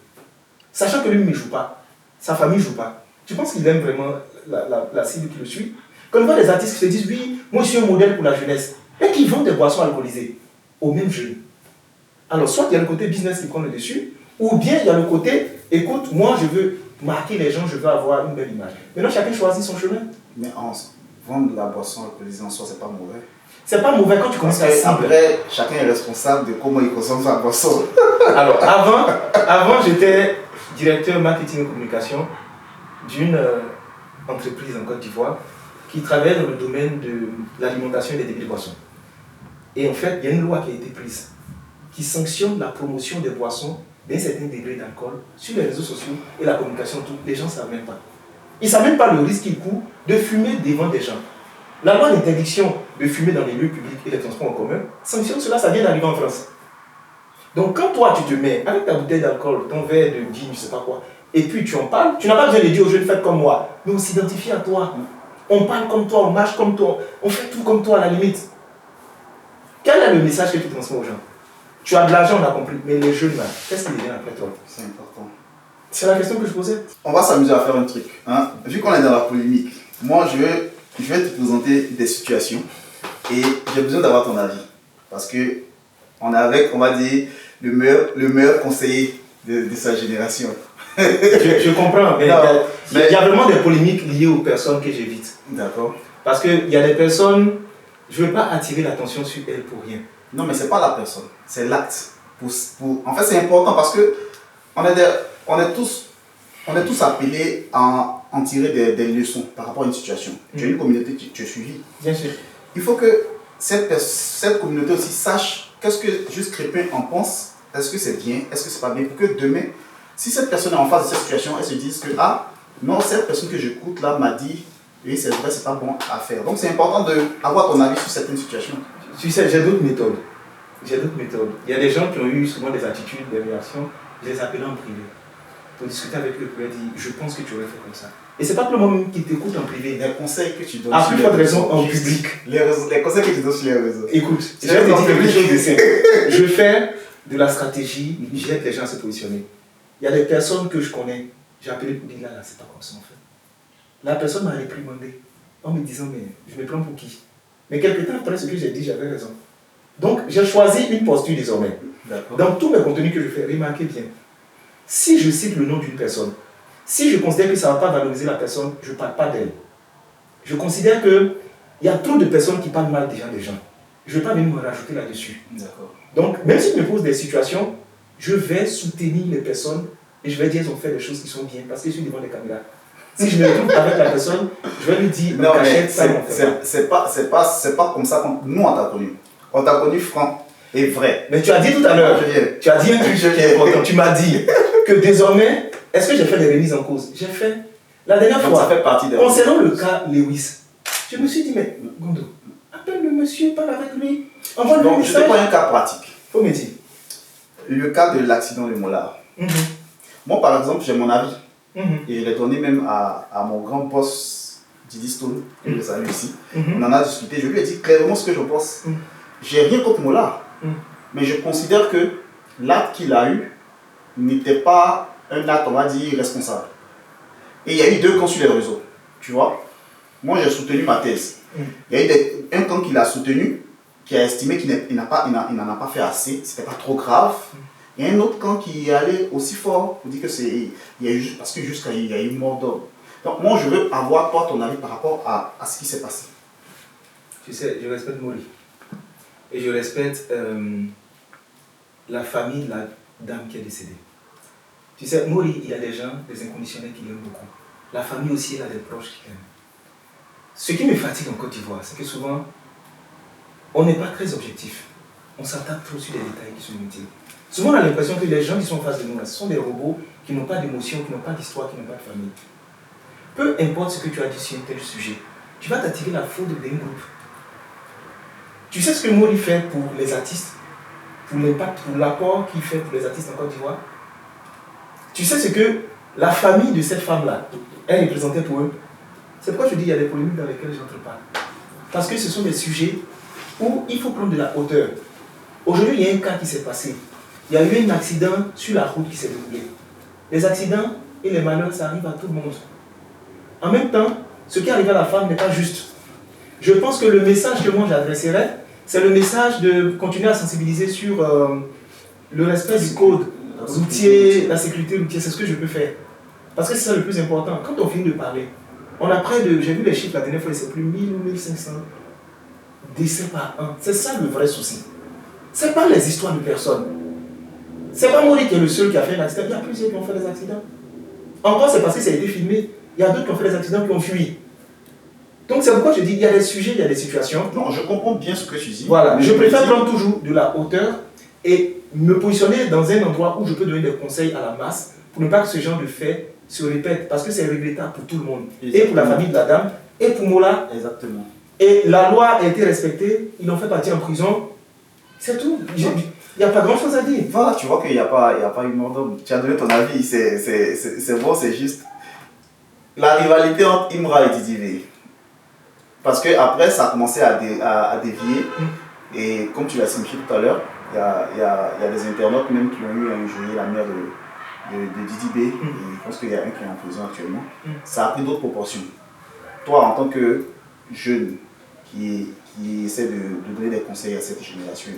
sachant que lui ne joue pas, sa famille ne joue pas, tu penses qu'il aime vraiment la cible qui le suit? Quand on voit des artistes qui se disent, oui, moi je suis un modèle pour la jeunesse, et qui vendent des boissons alcoolisées aux mêmes jeunes. Alors, soit il y a le côté business qui prend le dessus, ou bien il y a le côté, écoute, moi je veux marquer les gens, je veux avoir une belle image. Maintenant, chacun choisit son chemin. Mais vendre la boisson alcoolisée en soi, c'est pas mauvais. C'est pas mauvais quand tu commences à cible. Après, chacun est responsable de comment il consomme sa boisson. Alors, avant j'étais directeur marketing et communication d'une entreprise en Côte d'Ivoire qui travaille dans le domaine de l'alimentation et des débits de boissons. Et en fait, il y a une loi qui a été prise qui sanctionne la promotion des boissons d'un certain degré d'alcool sur les réseaux sociaux et la communication. Les gens ne savent même pas. Ils ne savent même pas le risque qu'il court de fumer devant des gens. La loi d'interdiction de fumer dans les lieux publics et les transports en commun sanctionne cela, ça vient d'arriver en France. Donc quand toi tu te mets avec ta bouteille d'alcool, ton verre de gin, je ne sais pas quoi, et puis tu en parles, tu n'as pas besoin de dire aux jeunes faites comme moi, mais on s'identifie à toi. On parle comme toi, on marche comme toi, on fait tout comme toi à la limite. Quel est le message que tu transmets aux gens? Tu as de l'argent, on a compris, mais les jeunes là, qu'est-ce qu'ils deviennent après toi? C'est important. C'est la question que je posais. On va s'amuser à faire un truc. Hein? Vu qu'on est dans la polémique, moi je vais te présenter des situations et j'ai besoin d'avoir ton avis. Parce que on est avec, on va dire, le meilleur conseiller de sa génération. Je comprends, mais il y a vraiment des polémiques liées aux personnes que j'évite. D'accord. Parce qu'il y a des personnes, je ne veux pas attirer l'attention sur elles pour rien. Non, mais ce n'est pas la personne, c'est l'acte. En fait, c'est important parce que on est tous appelés à en tirer des leçons par rapport à une situation. Tu as une communauté que tu as suivie. Bien sûr. Il faut que cette communauté aussi sache qu'est-ce que Juste Crépin en pense. Est-ce que c'est bien, est-ce que c'est pas bien, pour que demain, si cette personne est en face de cette situation, elle se dise que non, cette personne que j'écoute là m'a dit, oui, c'est vrai, c'est pas bon à faire. Donc c'est important d'avoir ton avis sur certaines situations. Tu sais, j'ai d'autres méthodes. Il y a des gens qui ont eu souvent des attitudes, des réactions, je les appelle en privé. Pour discuter avec eux, pour leur dire, je pense que tu aurais fait comme ça. Et c'est pas tout le monde qui t'écoute en privé. Les conseils que tu donnes à plus forte raison en public. Les conseils que tu donnes sur les réseaux. Écoute, je vais te dire quelque chose de simple. Je fais de la stratégie, j'aide les gens à se positionner. Il y a des personnes que je connais, j'ai appelé pour dire là, c'est pas comme ça en fait. La personne m'a réprimandé en me disant, mais je me prends pour qui? Mais quelque temps après ce que j'ai dit, j'avais raison. Donc j'ai choisi une posture désormais. Dans tous mes contenus que je fais, remarquez bien. Si je cite le nom d'une personne, si je considère que ça ne va pas valoriser la personne, je ne parle pas d'elle. Je considère qu'il y a trop de personnes qui parlent mal déjà des gens. Je ne vais pas venir me rajouter là-dessus. Donc, même si je me pose des situations, je vais soutenir les personnes et je vais dire qu'elles ont fait des choses qui sont bien parce que je suis devant les caméras. Si je me retrouve avec la personne, je vais lui dire non, cachette, ça c'est pas comme ça que nous on t'a connu. On t'a connu franc et vrai. Mais tu as dit tout à l'heure, tu as dit un truc qui est important. Tu m'as dit que désormais, est-ce que j'ai fait des remises en cause? J'ai fait. La dernière donc fois, ça fait partie des concernant le cas Lewis, je me suis dit, mais Gondo, appelle le monsieur, parle avec lui. Envoie-lui un message. Je te prends un cas pratique. Faut me dire. Le cas de l'accident de Mollard. Moi, par exemple, j'ai mon avis. Et je l'ai donné même à mon grand boss, Didi Stone, que je salue ici. On en a discuté. Je lui ai dit clairement ce que je pense. J'ai rien contre Mollard. Mais je considère que l'acte qu'il a eu n'était pas un acte, on va dire, responsable. Et il y a eu deux camps sur les réseaux. Tu vois? Moi, j'ai soutenu ma thèse. Il y a eu un camp qui l'a soutenu, qui a estimé qu'il n'en a pas fait assez, c'était pas trop grave. Il y a un autre camp qui est allé aussi fort pour dire que parce que jusqu'à il y a eu mort d'homme. Donc moi je veux avoir toi ton avis par rapport à ce qui s'est passé. Tu sais, je respecte Mori. Et je respecte la famille de la dame qui est décédée. Tu sais, Mori, il y a des gens, des inconditionnels qui l'aiment beaucoup. La famille aussi, il a des proches qui l'aiment. Ce qui me fatigue en Côte d'Ivoire, c'est que souvent, on n'est pas très objectif. On s'attaque trop sur des détails qui sont inutiles. Souvent, on a l'impression que les gens qui sont en face de nous, là, ce sont des robots qui n'ont pas d'émotion, qui n'ont pas d'histoire, qui n'ont pas de famille. Peu importe ce que tu as dit sur un tel sujet, tu vas t'attirer la faute d'un groupe. Tu sais ce que Mori fait pour les artistes, pour l'impact, pour l'apport qu'il fait pour les artistes en Côte d'Ivoire? Tu sais ce que la famille de cette femme-là est représentée pour eux? C'est pourquoi je dis qu'il y a des polémiques dans lesquelles je n'entre pas. Parce que ce sont des sujets où il faut prendre de la hauteur. Aujourd'hui, il y a un cas qui s'est passé. Il y a eu un accident sur la route qui s'est déroulé. Les accidents et les malheurs, ça arrive à tout le monde. En même temps, ce qui arrive à la femme n'est pas juste. Je pense que le message que moi j'adresserais, c'est le message de continuer à sensibiliser sur le respect du code routier, la sécurité routière. C'est ce que je peux faire. Parce que c'est ça le plus important. Quand on finit de parler, on a près de, j'ai vu les chiffres la dernière fois, c'est plus 1000 ou 1500 décès par an. C'est ça le vrai souci. Ce n'est pas les histoires de personnes. C'est pas Mori qui est le seul qui a fait un accident. Il y a plusieurs qui ont fait des accidents. Encore, c'est parce que ça a été filmé. Il y a d'autres qui ont fait des accidents qui ont fui. Donc, c'est pourquoi je dis il y a des sujets, il y a des situations. Non, je comprends bien ce que tu dis. Voilà, je préfère prendre toujours de la hauteur et me positionner dans un endroit où je peux donner des conseils à la masse pour ne pas que ce genre de fait se répète. Parce que c'est regrettable pour tout le monde. Exactement. Et pour la famille de la dame, et pour Mola. Exactement. Et la loi a été respectée, ils l'ont fait partir en prison. C'est tout. Il n'y a pas grand chose à dire. Voilà, tu vois qu'il n'y a pas eu mort d'homme. Tu as donné ton avis, c'est bon, c'est juste. La rivalité entre Imra et Didier. Parce qu'après, ça a commencé à dévier. Et comme tu l'as signifié tout à l'heure, il y a des internautes même qui ont eu à injurier la mère de Didi B. Je pense qu'il y a un qui est en prison actuellement. Ça a pris d'autres proportions. Toi, en tant que jeune qui essaie de donner des conseils à cette génération,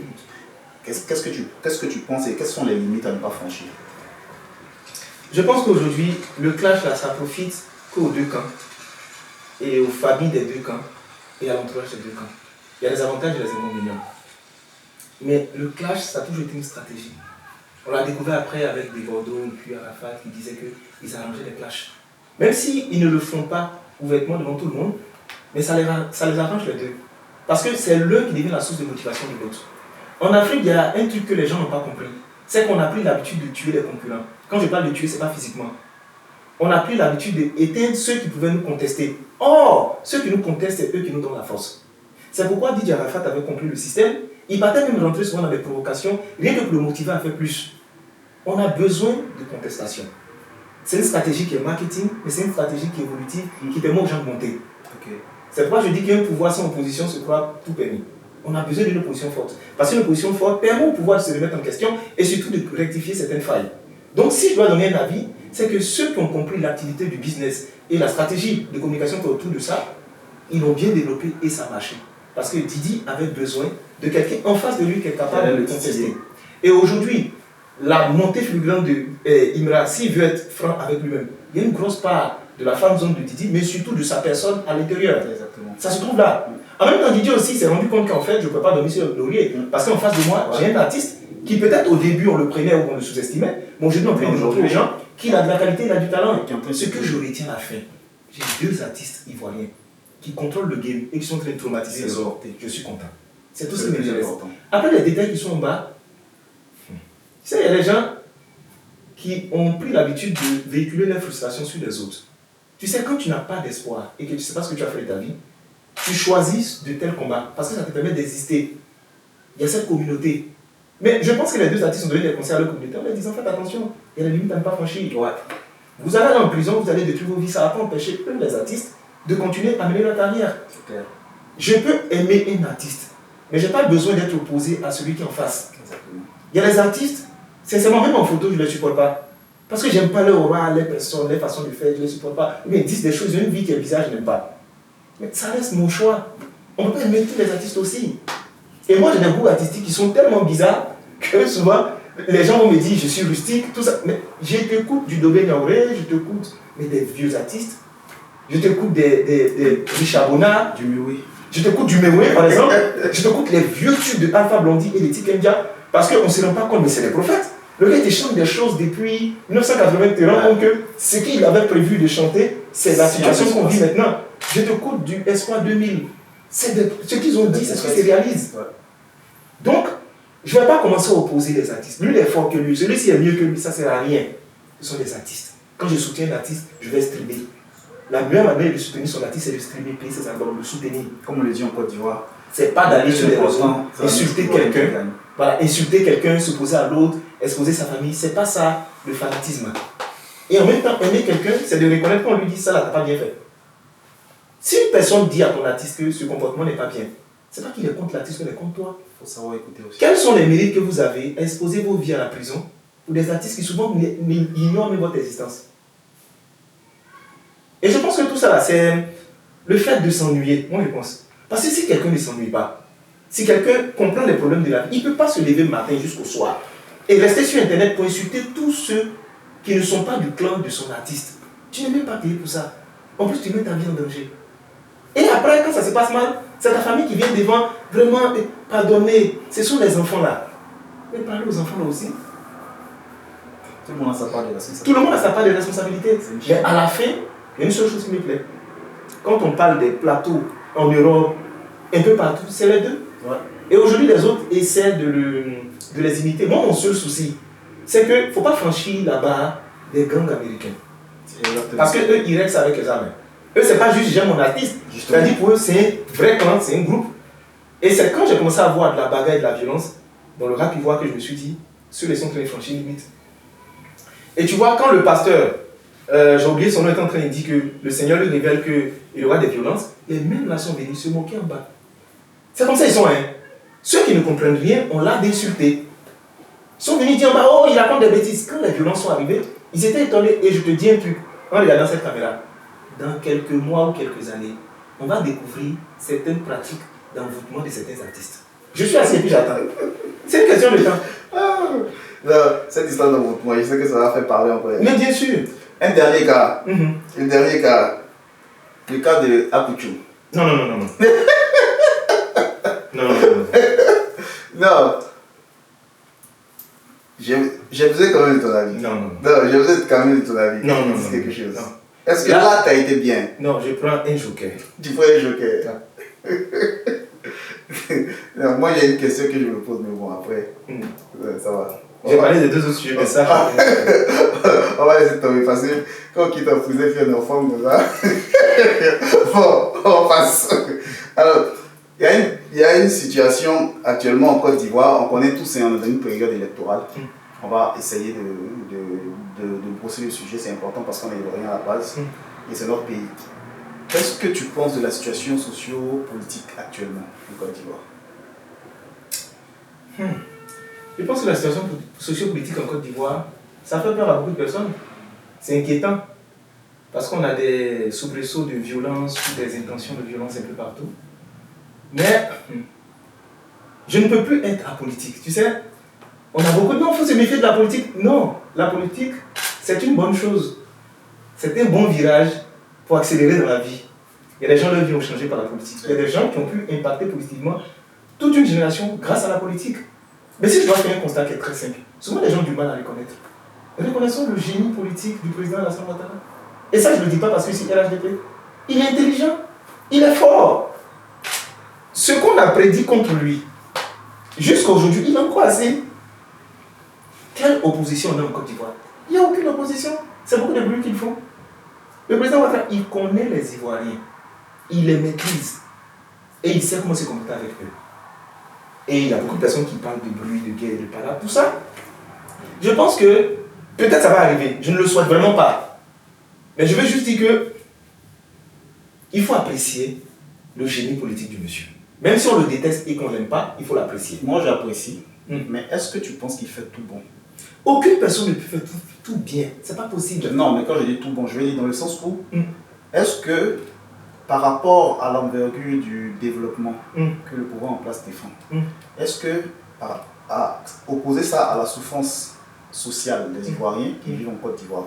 qu'est-ce que tu penses et quelles sont les limites à ne pas franchir? Je pense qu'aujourd'hui, le clash là, ça profite qu'aux deux camps et aux familles des deux camps et à l'entourage des deux camps. Il y a des avantages et des inconvénients. Mais le clash, ça a toujours été une stratégie. On l'a découvert après avec des Bordeaux et puis Arafat qui disaient qu'ils arrangeaient les clashs. Même s'ils ne le font pas ouvertement devant tout le monde, mais ça les arrange les deux. Parce que c'est l'un qui devient la source de motivation de l'autre. En Afrique, il y a un truc que les gens n'ont pas compris. C'est qu'on a pris l'habitude de tuer les concurrents. Quand je parle de tuer, ce n'est pas physiquement. on a pris l'habitude d'éteindre ceux qui pouvaient nous contester. Or, ceux qui nous contestent, c'est eux qui nous donnent la force. C'est pourquoi Didier Arafat avait compris le système. Il partait même rentrer souvent dans des provocations, rien que pour le motiver à faire plus. On a besoin de contestation. C'est une stratégie qui est marketing, mais c'est une stratégie qui est évolutive, qui permet aux gens de monter. Okay. C'est pourquoi je dis qu'un pouvoir sans opposition se croit tout permis. On a besoin d'une opposition forte. Parce qu'une opposition forte permet au pouvoir de se remettre en question et surtout de rectifier certaines failles. Donc si je dois donner un avis, c'est que ceux qui ont compris l'activité du business et la stratégie de communication qui est autour de ça, ils l'ont bien développé et ça a marché. Parce que Didi avait besoin de quelqu'un en face de lui qui est capable de le contester. Et aujourd'hui, la montée fulgurante de Imra, s'il veut être franc avec lui-même, il y a une grosse part de la fan zone de Didi, mais surtout de sa personne à l'intérieur. Ça se trouve là. En même temps, Didi aussi s'est rendu compte qu'en fait, je ne peux pas dormir sur le laurier. Parce qu'en face de moi, j'ai un artiste qui peut-être au début on le prenait ou on le sous-estimait, mais aujourd'hui on peut montrer aux gens qu'il a de la qualité, il a du talent. Ce que je retiens à la fin, j'ai 2 artistes ivoiriens qui contrôlent le game et qui sont très traumatisés. Je suis content. C'est tout ce qui m'intéresse. Après les détails qui sont en bas, tu sais, il y a des gens qui ont pris l'habitude de véhiculer leur frustration sur les autres. Tu sais, quand tu n'as pas d'espoir et que tu ne sais pas ce que tu as fait de ta vie, tu choisis de tels combats parce que ça te permet d'exister. Il y a cette communauté. Mais je pense que les 2 artistes ont donné des conseils à leur communauté en leur disant faites attention, il y a des limites à ne pas franchir. Ouais. Vous allez aller en prison, vous allez détruire vos vies, ça va pas empêcher eux, les artistes, de continuer à mener leur carrière. Je peux aimer un artiste, mais je n'ai pas besoin d'être opposé à celui qui est en face. Exactement. Il y a des artistes, sincèrement, même en photo, je ne les supporte pas. Parce que je n'aime pas leur aura, leur personne, leur façon de faire, je ne les supporte pas. Ou bien ils disent des choses, ils ont une vie qui est bizarre, je n'aime pas. Mais ça reste mon choix. On ne peut pas aimer tous les artistes aussi. Et moi, j'ai des goûts artistiques qui sont tellement bizarres que souvent, les gens vont me dire, je suis rustique, tout ça. Mais je t'écoute du Dobé Niaouré, je t'écoute des vieux artistes, je t'écoute des Richard Bonnard, du Mewe. Je t'écoute du Mewe, par exemple, je t'écoute les vieux tubes de Alpha Blondy et de Tikendia, parce qu'on ne se rend pas compte, mais c'est les prophètes. Le gars, il chante des choses depuis 1980, tu te rends compte que ce qu'il avait prévu de chanter, c'est la situation qu'on vit maintenant. Je t'écoute du Espoir 2000. Ce qu'ils ont dit, c'est ce qui se réalise. Donc, je ne vais pas commencer à opposer les artistes. Lui, il est fort que lui. Celui-ci est mieux que lui, ça ne sert à rien. Ce sont des artistes. Quand je soutiens un artiste, je vais streamer. La meilleure manière de soutenir son artiste, c'est de streamer, payer ses albums, de le soutenir. Comme on le dit en Côte d'Ivoire. C'est pas d'aller sur les réseaux, insulter quelqu'un. Voilà, insulter quelqu'un, s'opposer à l'autre, exposer sa famille. C'est pas ça, le fanatisme. Et en même temps, aimer quelqu'un, c'est de reconnaître qu'on lui dit ça, là, t'as pas bien fait. Si une personne dit à ton artiste que ce comportement n'est pas bien, c'est pas qu'il est contre l'artiste, mais il est contre toi. Il faut savoir écouter aussi. Quels sont les mérites que vous avez à exposer vos vies à la prison pour des artistes qui souvent ignorent même votre existence? Et je pense que tout ça là, c'est le fait de s'ennuyer, moi je pense. Parce que si quelqu'un ne s'ennuie pas, si quelqu'un comprend les problèmes de la vie, il ne peut pas se lever le matin jusqu'au soir et rester sur Internet pour insulter tous ceux qui ne sont pas du clan de son artiste. Tu n'es même pas payé pour ça. En plus, tu mets ta vie en danger. Et après, quand ça se passe mal, c'est ta famille qui vient devant vraiment pardonner. Ce sont les enfants là. Mais parlez aux enfants là aussi. Tout le monde a sa part de responsabilité. Tout le monde a sa part de responsabilité. Mais à la fin, il y a une seule chose qui me plaît. Quand on parle des plateaux en Europe, un peu partout, c'est les deux. Ouais. Et aujourd'hui, les autres essaient de les imiter. Moi, mon seul souci, c'est qu'il ne faut pas franchir la barre des gangs américains. Parce qu'eux, ils règlent ça avec les armes. Eux, c'est pas juste j'aime mon artiste. C'est-à-dire pour eux, c'est un vrai clan, c'est un groupe. Et c'est quand j'ai commencé à voir de la bagarre et de la violence dans le rap ivoire que je me suis dit, ceux-là sont en train de franchir une limite. Et tu vois, quand le pasteur, j'ai oublié son nom, est en train de dire que le Seigneur lui révèle qu'il y aura des violences, les mêmes là sont venus se moquer en bas. C'est comme ça ils sont, hein. Ceux qui ne comprennent rien, on l'a d'insulter. Ils sont venus dire en bas, oh, il raconte des bêtises. Quand les violences sont arrivées, ils étaient étonnés. Et je te dis un truc, en regardant cette caméra, dans quelques mois ou quelques années, on va découvrir certaines pratiques d'envoûtement de certains artistes. Je suis assis et puis j'attends. C'est une question de temps. Non, cette histoire d'envoûtement, je sais que ça va faire parler encore. Mais bien sûr. Un dernier cas. Un dernier cas. Le cas de Apuchou. Non. Non. J'ai besoin quand même de ton avis. Non. J'ai besoin quand même de ton avis. Non. quelque chose. Non. Est-ce que là, tu as été bien? Non, je prends un joker. Tu prends un joker? Non, moi, j'ai une question que je me pose, mais bon, après, ça va. J'ai parlé des deux autres sujets, mais ça... On va laisser tomber parce que Quand on quitte un cousin, puis un enfant, comme ça. Bon, on passe. Alors, il y a une situation actuellement en Côte d'Ivoire. On connaît tous, on est dans une période électorale. On va essayer de brosser le sujet, c'est important parce qu'on est rien à la base. Et c'est notre pays. Qu'est-ce que tu penses de la situation socio-politique actuellement en Côte d'Ivoire? Je pense que la situation socio-politique en Côte d'Ivoire, ça fait peur à beaucoup de personnes. C'est inquiétant. Parce qu'on a des soubresauts de violence ou des intentions de violence un peu partout. Mais je ne peux plus être apolitique. Tu sais, on a beaucoup de gens, il faut se méfier de la politique. Non, la politique, c'est une bonne chose. C'est un bon virage pour accélérer dans la vie. Il y a des gens, leur vie ont changé par la politique. Il y a des gens qui ont pu impacter positivement toute une génération grâce à la politique. Mais si je dois faire un constat qui est très simple, souvent les gens ont du mal à reconnaître. Reconnaissons le génie politique du président Alassane Ouattara. Et ça, je ne le dis pas parce que c'est LHDP. Il est intelligent, il est fort. Ce qu'on a prédit contre lui, jusqu'à aujourd'hui, il en croisé. Quelle opposition on a en Côte d'Ivoire? Il n'y a aucune opposition. C'est beaucoup de bruit qu'ils font. Le président Ouattara, il connaît les Ivoiriens. Il les maîtrise. Et il sait comment se comporter avec eux. Et il y a beaucoup de personnes qui parlent de bruit, de guerre, de parade, tout ça. Je pense que peut-être ça va arriver. Je ne le souhaite vraiment pas. Mais je veux juste dire que il faut apprécier le génie politique du monsieur. Même si on le déteste et qu'on ne l'aime pas, il faut l'apprécier. Moi, j'apprécie. Mais est-ce que tu penses qu'il fait tout bon? Aucune personne ne peut faire tout bien. C'est pas possible. Non, mais quand je dis tout bon, je vais dire dans le sens où est-ce que par rapport à l'envergure du développement que le pouvoir en place défend, est-ce que à opposer ça à la souffrance sociale des Ivoiriens qui vivent en Côte d'Ivoire,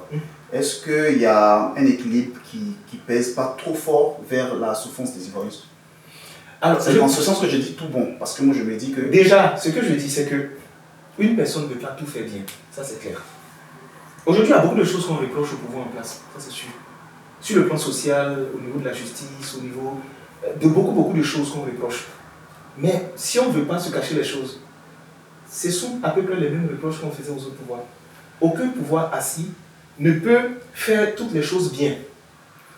est-ce qu'il y a un équilibre qui pèse pas trop fort vers la souffrance des Ivoiriens? Alors, c'est dans ce sens que je dis tout bon, parce que moi je me dis que... Déjà, ce que je dis, c'est que une personne ne peut pas tout faire bien, ça c'est clair. Aujourd'hui, il y a beaucoup de choses qu'on reproche au pouvoir en place, ça c'est sûr. Sur le plan social, au niveau de la justice, au niveau de beaucoup de choses qu'on reproche. Mais si on ne veut pas se cacher les choses, ce sont à peu près les mêmes reproches qu'on faisait aux autres pouvoirs. Aucun pouvoir assis ne peut faire toutes les choses bien.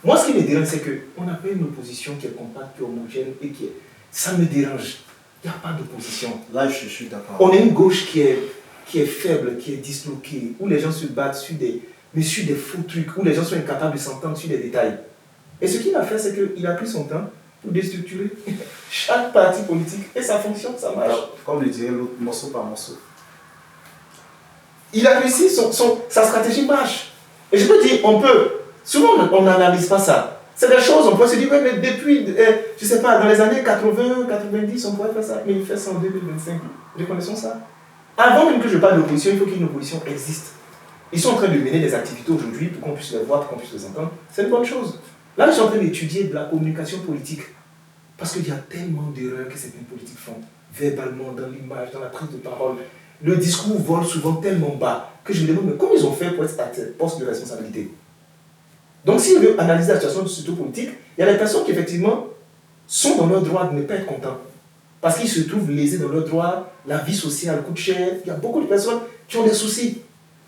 Moi, ce qui me dérange, c'est qu'on n'a pas une opposition qui est compacte, qui est homogène et qui est... Ça me dérange. Il n'y a pas d'opposition. Là, je suis d'accord. On est une gauche qui est faible, qui est disloquée, où les gens se battent sur des faux trucs, où les gens sont incapables de s'entendre sur des détails. Et ce qu'il a fait, c'est qu'il a pris son temps pour déstructurer chaque parti politique et ça fonctionne, ça marche. Alors, comme le dirait l'autre, morceau par morceau. Il a réussi, sa stratégie marche. Et je peux dire, on peut. Souvent, on n'analyse pas ça. C'est des choses, on peut se dire, ouais, mais depuis, je sais pas, dans les années 80, 90, on pourrait faire ça. Mais il fait ça en 2025. Reconnaissons ça. Avant même que je parle d'opposition, il faut qu'une opposition existe. Ils sont en train de mener des activités aujourd'hui pour qu'on puisse les voir, pour qu'on puisse les entendre. C'est une bonne chose. Là, je suis en train d'étudier de la communication politique. Parce qu'il y a tellement d'erreurs que certaines politiques font. Verbalement, dans l'image, dans la prise de parole. Le discours vole souvent tellement bas que je me demande, mais comment ils ont fait pour être à ce poste de responsabilité? Donc, si on veut analyser la situation socio-politique, il y a des personnes qui, effectivement, sont dans leur droit de ne pas être contents. Parce qu'ils se trouvent lésés dans leur droit, la vie sociale coûte cher. Il y a beaucoup de personnes qui ont des soucis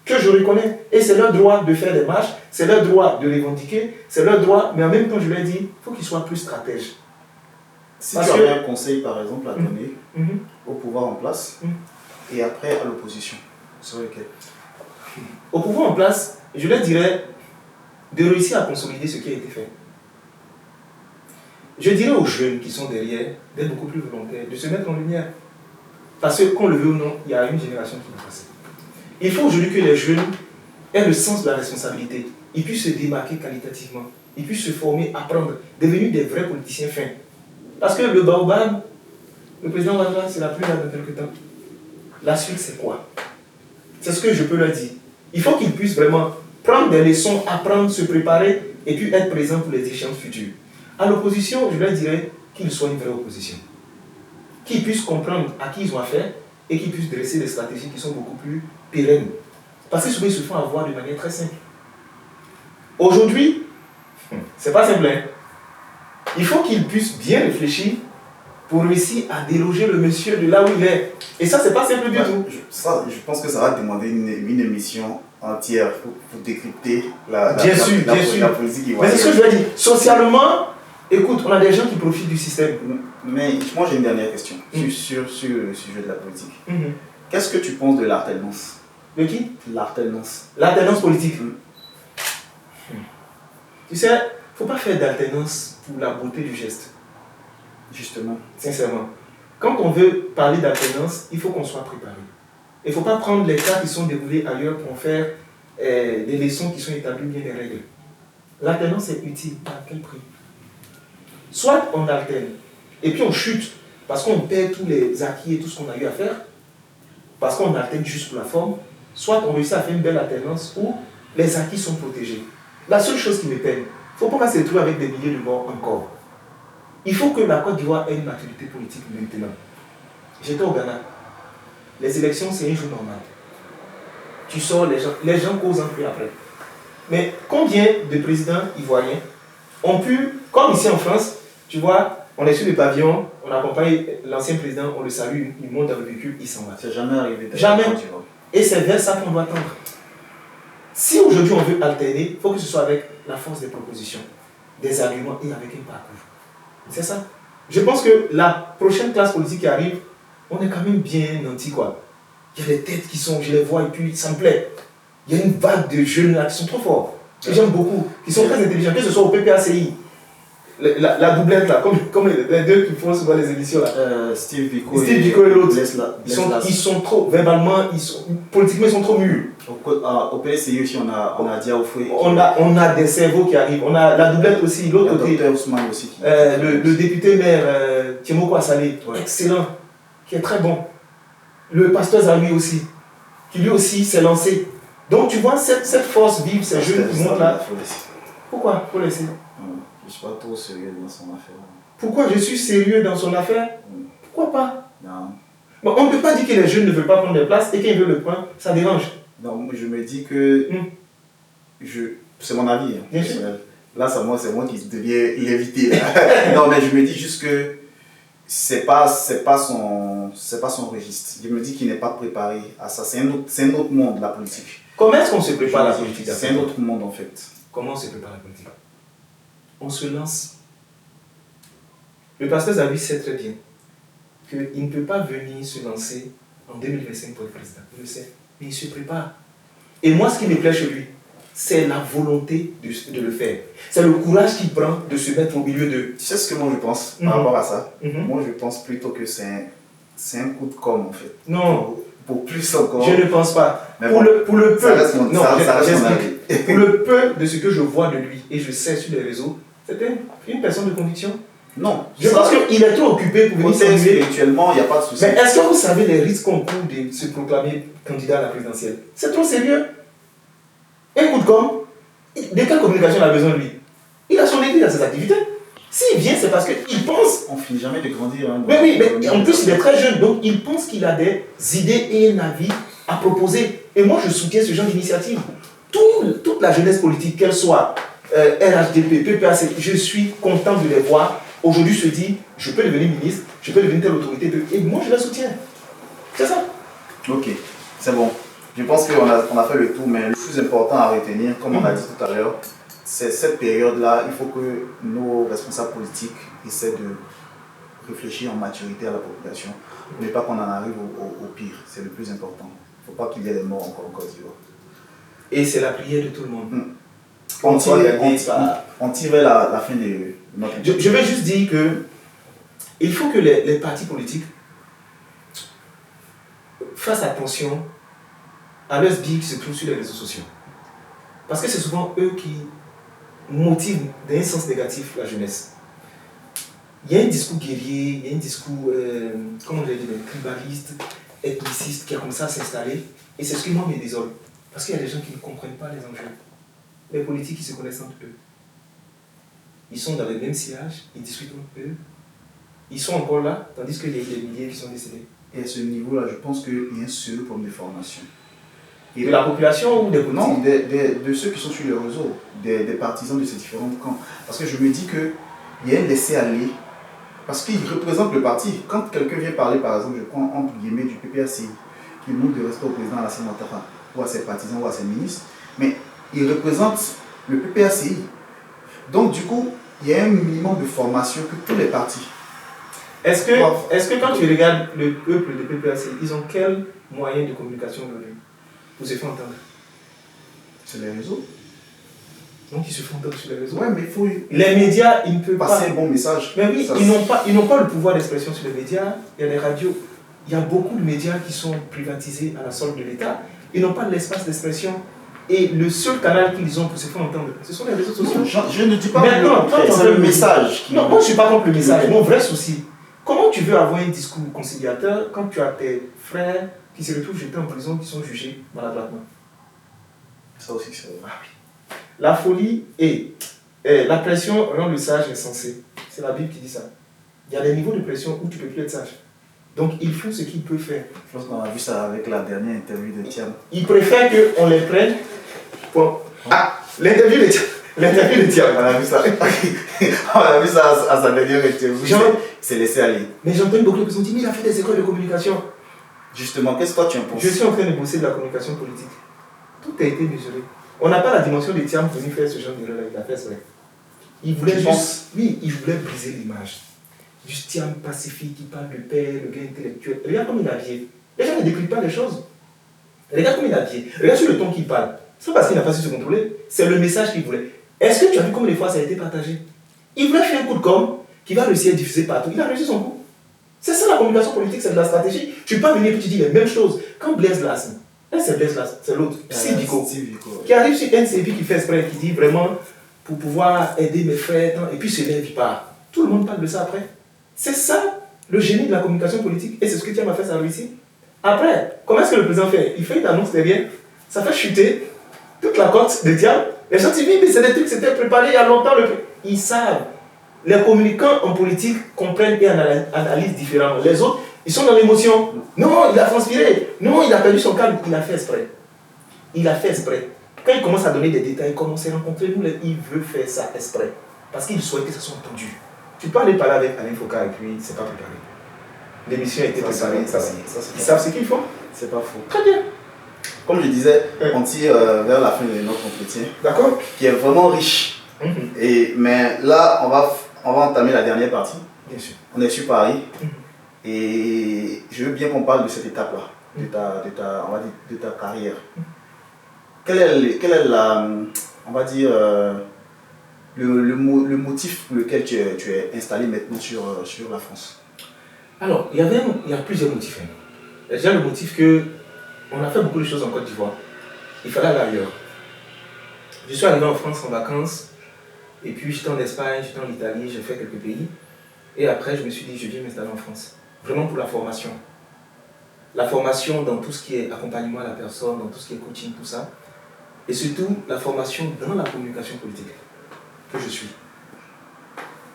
que je reconnais. Et c'est leur droit de faire des marches, c'est leur droit de revendiquer, c'est leur droit, mais en même temps, je leur dis, il faut qu'ils soient plus stratèges. Si tu avais un conseil, par exemple, à donner au pouvoir en place et après à l'opposition, sur lequel? Au pouvoir en place, je leur dirais de réussir à consolider ce qui a été fait. Je dirais aux jeunes qui sont derrière d'être beaucoup plus volontaires, de se mettre en lumière. Parce que, qu'on le veut ou non, il y a une génération qui est passée. Il faut aujourd'hui que les jeunes aient le sens de la responsabilité. Ils puissent se démarquer qualitativement. Ils puissent se former, apprendre, devenir des vrais politiciens fins. Parce que le baobab, le président Ouattara, c'est la pluie là dans quelques temps. La suite, c'est quoi? C'est ce que je peux leur dire. Il faut qu'ils puissent vraiment prendre des leçons, apprendre, se préparer et puis être présents pour les échéances futures. À l'opposition, je leur dirais qu'ils soient une vraie opposition. Qu'ils puissent comprendre à qui ils ont affaire et qu'ils puissent dresser des stratégies qui sont beaucoup plus pérennes. Parce que souvent, ils se font avoir de manière très simple. Aujourd'hui, c'est pas simple, hein? Il faut qu'ils puissent bien réfléchir pour réussir à déloger le monsieur de là où il est. Et ça, c'est pas simple du tout. Je pense que ça va demander une émission entière pour décrypter la bien sûr. politique Mais c'est ivoirienne. ce que je veux dire. Socialement, écoute, on a des gens qui profitent du système. Mais moi j'ai une dernière question sur le sujet de la politique. Qu'est-ce que tu penses de l'alternance? De qui? L'alternance. L'alternance politique. Tu sais, il ne faut pas faire d'alternance pour la beauté du geste. Justement. Sincèrement. Quand on veut parler d'alternance, il faut qu'on soit préparé. Il ne faut pas prendre les cas qui sont déroulés ailleurs pour faire des leçons qui sont établies bien des règles. L'alternance est utile. À quel prix? Soit on alterne et puis on chute parce qu'on perd tous les acquis et tout ce qu'on a eu à faire, parce qu'on alterne juste pour la forme, soit on réussit à faire une belle alternance où les acquis sont protégés. La seule chose qui me peine, il ne faut pas se retrouver avec des milliers de morts encore. Il faut que la Côte d'Ivoire ait une maturité politique maintenant. J'étais au Ghana. Les élections, c'est un jour normal. Tu sors, les gens causent un peu après. Mais combien de présidents ivoiriens ont pu, comme ici en France, tu vois, on est sur le pavillon, on accompagne l'ancien président, on le salue, il monte dans le véhicule, il s'en va. C'est jamais arrivé. Jamais. Et c'est vers ça qu'on doit tendre. Si aujourd'hui on veut alterner, il faut que ce soit avec la force des propositions, des arguments et avec un parcours. C'est ça. Je pense que la prochaine classe politique qui arrive, on est quand même bien nantis, quoi. Il y a des têtes qui sont, je les vois et puis ça me plaît. Il y a une vague de jeunes là qui sont trop forts, que j'aime beaucoup, qui sont très intelligents, que ce soit au PPACI. La doublette là, comme les deux qui font souvent les émissions là. Steve Biko et l'autre. Ils sont trop, verbalement, politiquement ils sont trop mûrs. Au PSI aussi, on a Diaoufoué. On a des cerveaux qui arrivent. On a la doublette aussi, l'autre côté. Dr Ousmane aussi. Le député maire Tiemoko Assalé, excellent, qui est très bon. Le pasteur Zalui aussi, qui lui aussi s'est lancé. Donc tu vois, cette force vive, ces jeunes qui montent là. Pourquoi? Faut laisser. Je ne suis pas trop sérieux dans son affaire. Pourquoi je suis sérieux dans son affaire? Pourquoi pas? Non. Bon, on ne peut pas dire que les jeunes ne veulent pas prendre des places et qu'ils veulent le prendre, ça dérange. Non, je me dis que. C'est mon avis. Bien sûr. Là, c'est moi qui deviens l'invité. Non, mais je me dis juste que c'est pas son registre. Je me dis qu'il n'est pas préparé à ça. C'est un autre monde, la politique. Comment est-ce qu'on se prépare à la politique? C'est un autre monde en fait. Comment on se prépare à la politique? On se lance. Le pasteur Zabi sait très bien qu'il ne peut pas venir se lancer en 2025 pour être président. Il le sait. Mais il se prépare. Et moi, ce qui me plaît chez lui, c'est la volonté de le faire. C'est le courage qu'il prend de se mettre au milieu de... Tu sais ce que moi je pense par rapport à ça? Moi je pense plutôt que c'est un coup de com' en fait. Non. Pour plus encore. Je ne pense pas. Mais pour le peu... Ça reste mon avis. Pour le peu de ce que je vois de lui, et je sais sur les réseaux, c'est une personne de conviction. Non. Je pense qu'il est trop occupé pour venir saluer. Spirituellement, il n'y a pas de souci. Mais est-ce que vous savez les risques qu'on court de se proclamer candidat à la présidentielle? C'est trop sérieux. Un coup de com', de quelle communication il a besoin de lui? Il a son église, il a ses activités. S'il vient, c'est parce qu'il pense. On finit jamais de grandir. Hein, mais oui, mais en plus, il est très jeune, donc il pense qu'il a des idées et un avis à proposer. Et moi, je soutiens ce genre d'initiative. Toute la jeunesse politique, qu'elle soit RHDP, PPAC, je suis content de les voir. Aujourd'hui, se dit, je peux devenir ministre, je peux devenir telle autorité, et moi, je la soutiens. C'est ça. Ok, c'est bon. Je pense qu'on a fait le tour, mais le plus important à retenir, comme on a dit tout à l'heure, c'est cette période-là, il faut que nos responsables politiques essaient de réfléchir en maturité à la population, mais pas qu'on en arrive au pire, c'est le plus important. Il ne faut pas qu'il y ait des morts encore en Côte d'Ivoire. Et c'est la prière de tout le monde. On tirait la fin de notre... Je vais juste dire que il faut que les partis politiques fassent attention à leurs billes qui se trouvent sur les réseaux sociaux. Parce que c'est souvent eux qui motivent d'un sens négatif la jeunesse. Il y a un discours guerrier, il y a un discours, comment je vais dire, tribaliste, ethniciste qui a commencé à s'installer. Et c'est ce qui moi me désole. Parce qu'il y a des gens qui ne comprennent pas les enjeux. Les politiques qui se connaissent entre eux. Ils sont dans les mêmes sièges, ils discutent entre eux. Ils sont encore là, tandis qu'il y a des milliers qui sont décédés. Et à ce niveau-là, je pense qu'il y a un sérieux problème de formation. Et de la population ou des politiques? Non, de ceux qui sont sur les réseaux, des partisans de ces différents camps. Parce que je me dis qu'il y a un laisser-aller. Parce qu'ils représentent le parti. Quand quelqu'un vient parler, par exemple, je prends entre guillemets du PPACI, qui manque de respect au président Alassane Ouattara, ou à ses partisans ou à ses ministres, mais il représente le PPACI. Donc du coup, il y a un minimum de formation que tous les partis. Est-ce que quand tu regardes le peuple de PPACI, ils ont quel moyen de communication aujourd'hui pour se faire entendre? Sur les réseaux. Donc ils se font entendre sur les réseaux. Ouais, mais il faut les médias, ils ne peuvent passer pas. un bon message. Mais oui, ils n'ont pas le pouvoir d'expression sur les médias. Il y a les radios. Il y a beaucoup de médias qui sont privatisés à la solde de l'État. Ils n'ont pas l'espace d'expression. Et le seul canal qu'ils ont pour se faire entendre, ce sont les réseaux sociaux. Non, je ne dis pas que c'est le message. Non, moi je ne suis pas contre le message. Mon vrai souci, comment tu veux avoir un discours conciliateur quand tu as tes frères qui se retrouvent jetés en prison, qui sont jugés maladroitement? Ça aussi, c'est vrai. Ah oui. La folie et la pression rend le sage insensé. C'est la Bible qui dit ça. Il y a des niveaux de pression où tu ne peux plus être sage. Donc il faut ce qu'il peut faire. Je pense qu'on a vu ça avec la dernière interview de Thiam. Il préfère qu'on les prenne. Pour... Ah, l'interview de Thiam. On a vu ça. On a vu ça à sa dernière interview. Il s'est laissé aller. Mais j'ai entendu beaucoup de personnes dire, mais il a fait des écoles de communication. Justement, qu'est-ce que toi tu en penses? Je suis en train de bosser de la communication politique. Tout a été mesuré. On n'a pas la dimension de Thiam pour venir faire ce genre d'erreur. Il a fait ça. Il voulait juste. Oui, il voulait briser l'image. Du Thiam pacifique qui parle de paix, le gars intellectuel. Regarde comme il est habillé. Les gens ne décrivent pas les choses. Regarde comme il est habillé. Regarde sur le ton qu'il parle. C'est pas parce qu'il n'a pas su se contrôler. C'est le message qu'il voulait. Est-ce que tu as vu combien de fois ça a été partagé? Il voulait faire un coup de com' qui va réussir à diffuser partout. Il a réussi son coup. C'est ça la communication politique, c'est de la stratégie. Tu peux pas venir et tu dis les mêmes choses. Quand Blaise Lassne, c'est Blaise Lassne, c'est l'autre, Steve Biko, qui arrive sur NCP qui fait exprès, qui dit vraiment pour pouvoir aider mes frères, et puis se lève, il part. Tout le monde parle de ça après. C'est ça le génie de la communication politique. Et c'est ce que Thiam a fait, ça a réussi. Après, comment est-ce que le président fait? Il fait une annonce derrière, ça fait chuter toute la cote de Thiam. Les gens disent, oui, mais c'est des trucs qui s'étaient préparés il y a longtemps. Ils savent. Les communicants en politique comprennent et analysent différemment. Les autres, ils sont dans l'émotion. Non, il a transpiré. Non, il a perdu son calme. Il a fait exprès. Il a fait exprès. Quand il commence à donner des détails, comment s'est rencontré, nous, il veut faire ça exprès. Parce qu'il souhaite que ça soit entendu. Tu peux aller parler avec Alain Foucault et puis c'est pas préparé. L'émission a été préparée. Ils savent ce qu'ils font. C'est pas faux. Très bien. Comme je disais, on tire vers la fin de notre entretien. D'accord. Qui est vraiment riche. Mais là, on va entamer la dernière partie. Bien sûr. On est sur Paris. Et je veux bien qu'on parle de cette étape-là, de ta carrière. Quel est la, on va dire, le motif pour lequel tu es installé maintenant sur la France? Alors, il y a plusieurs motifs. Déjà, le motif que on a fait beaucoup de choses en Côte d'Ivoire. Il fallait aller ailleurs. Je suis arrivé en France en vacances. Et puis j'étais en Espagne, j'étais en Italie, j'ai fait quelques pays. Et après, je me suis dit, je viens m'installer en France. Vraiment pour la formation. La formation dans tout ce qui est accompagnement à la personne, dans tout ce qui est coaching, tout ça. Et surtout, la formation dans la communication politique que je suis.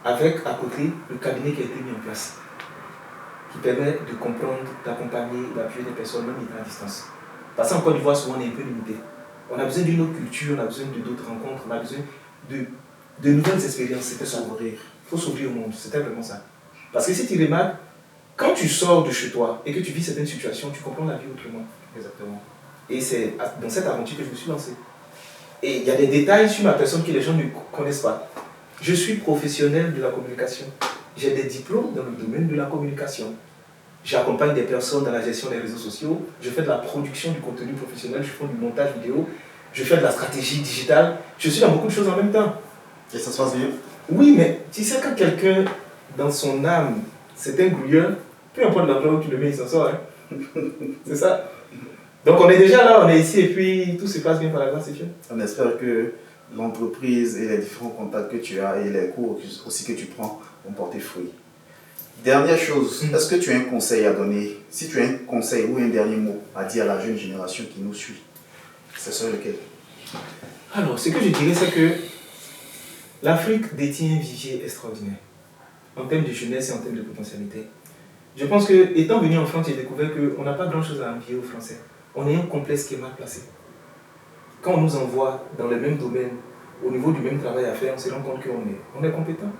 Avec, à côté, le cabinet qui a été mis en place. Qui permet de comprendre, d'accompagner, d'appuyer des personnes, même à distance. Parce qu'en Côte d'Ivoire, souvent, on est un peu limité. On a besoin d'une autre culture, on a besoin d'autres rencontres, on a besoin de nouvelles expériences. C'était ça. Il faut s'ouvrir au monde, c'était vraiment ça. Parce que si tu remarques, quand tu sors de chez toi et que tu vis certaines situations, tu comprends la vie autrement. Exactement. Et c'est dans cette aventure que je me suis lancé. Et il y a des détails sur ma personne que les gens ne connaissent pas. Je suis professionnel de la communication. J'ai des diplômes dans le domaine de la communication. J'accompagne des personnes dans la gestion des réseaux sociaux. Je fais de la production du contenu professionnel. Je fais du montage vidéo. Je fais de la stratégie digitale. Je suis dans beaucoup de choses en même temps. Et ça se passe bien? Oui, mais tu sais, quand quelqu'un, dans son âme, c'est un grouilleur, peu importe l'endroit où tu le mets, il s'en sort. Hein. C'est ça. Donc on est déjà là, on est ici, et puis tout se passe bien par la grâce de Dieu. On espère que l'entreprise et les différents contacts que tu as et les cours aussi que tu prends vont porter fruit. Dernière chose, est-ce que tu as un conseil à donner? Si tu as un conseil ou un dernier mot à dire à la jeune génération qui nous suit, ce serait lequel? Alors, ce que je dirais, c'est que l'Afrique détient un vivier extraordinaire en termes de jeunesse et en termes de potentialité. Je pense que, étant venu en France, j'ai découvert qu'on n'a pas grand-chose à envier aux Français. On est un complexe qui est mal placé. Quand on nous envoie dans le même domaine, au niveau du même travail à faire, on se rend compte qu'on est compétent.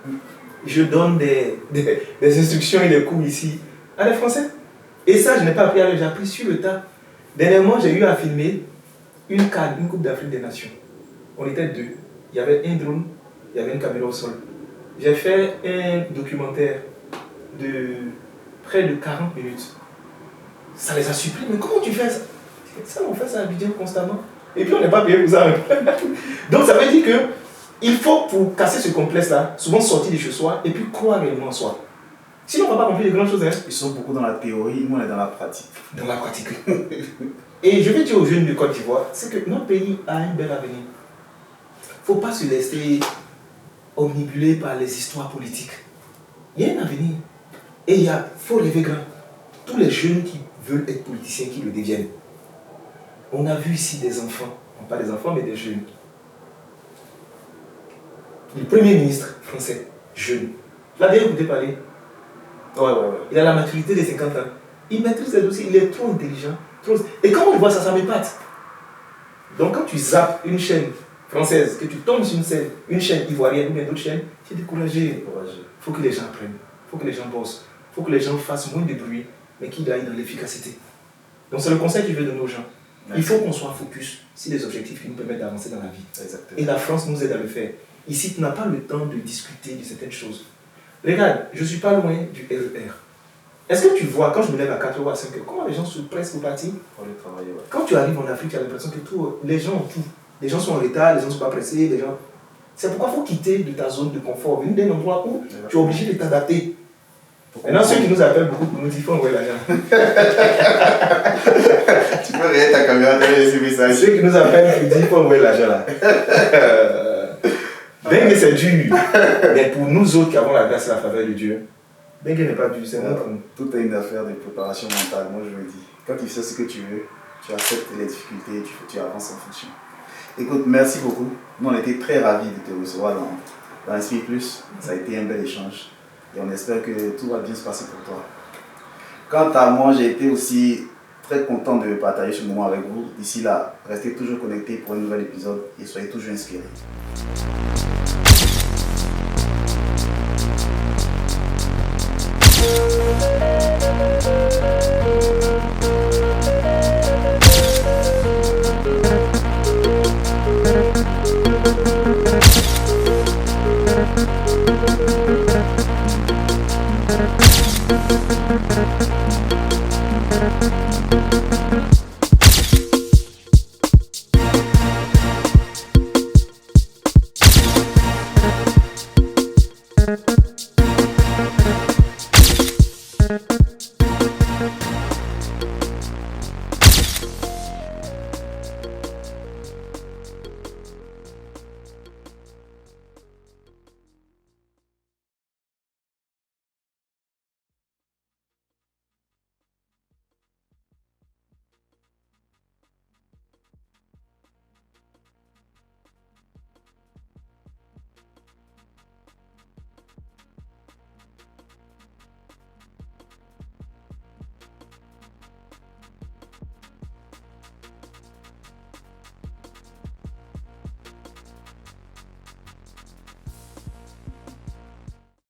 Je donne des instructions et des cours ici à des Français. Et ça, je n'ai pas appris à le, j'ai appris sur le tas. Dernièrement, j'ai eu à filmer une CAN, une Coupe d'Afrique des Nations. On était 2. Il y avait un drone, il y avait une caméra au sol. J'ai fait un documentaire de près de 40 minutes. Ça les a surpris. Mais comment tu fais ça? Ça, on fait ça à Abidjan constamment. Et puis on n'est pas payé pour ça. Donc ça veut dire que il faut, pour casser ce complexe-là, souvent sortir de chez soi et puis croire réellement en soi. Sinon, on ne va pas accomplir de grandes choses. Hein. Ils sont beaucoup dans la théorie, nous on est dans la pratique. Dans la pratique. Et je vais dire aux jeunes de Côte d'Ivoire, c'est que notre pays a un bel avenir. Il ne faut pas se laisser omnibuler par les histoires politiques. Il y a un avenir. Et il faut rêver grand. Tous les jeunes qui veulent être politiciens, qui le deviennent. On a vu ici des enfants, non pas des enfants, mais des jeunes. Le premier ministre français, jeune. Vous l'avez écouté parler? Ouais. Il a la maturité de 50 ans. Il maîtrise les dossiers, il est trop intelligent. Et quand on voit ça, ça m'épate. Donc quand tu zappes une chaîne française, que tu tombes sur une chaîne ivoirienne ou bien d'autres chaînes, tu es découragé. Il faut que les gens apprennent, il faut que les gens bossent, il faut que les gens fassent moins de bruit, mais qu'ils aillent dans l'efficacité. Donc c'est le conseil que je vais donner aux gens. Il faut qu'on soit focus sur les objectifs qui nous permettent d'avancer dans la vie. Exactement. Et la France nous aide à le faire. Ici, tu n'as pas le temps de discuter de certaines choses. Regarde, je ne suis pas loin du RER. Est-ce que tu vois, quand je me lève à 4h ou à 5h, comment les gens se pressent pour partir? Pour aller travailler, ouais. Quand tu arrives en Afrique, tu as l'impression que les gens ont tout. Les gens sont en retard, les gens ne sont pas pressés. Les gens... C'est pourquoi il faut quitter de ta zone de confort. Venir d'un endroit où tu es obligé de t'adapter. Maintenant, ceux qui nous appellent beaucoup pour nous dire, il faut envoyer l'argent. Tu peux regarder ta caméra, donner ce message. Ceux qui nous appellent pour dire, il faut envoyer l'argent là. Dengue, c'est dur. Mais pour nous autres qui avons la grâce et la faveur de Dieu, Dengue n'est pas dur, c'est bon pour nous. Tout est une affaire de préparation mentale, moi je me dis. Quand tu sais ce que tu veux, tu acceptes les difficultés, tu avances en fonction. Écoute, merci beaucoup. Nous, on était très ravis de te recevoir dans Inspire Plus. Ça a été un bel échange. Et on espère que tout va bien se passer pour toi. Quant à moi, j'ai été aussi très content de partager ce moment avec vous. D'ici là, restez toujours connectés pour un nouvel épisode et soyez toujours inspirés.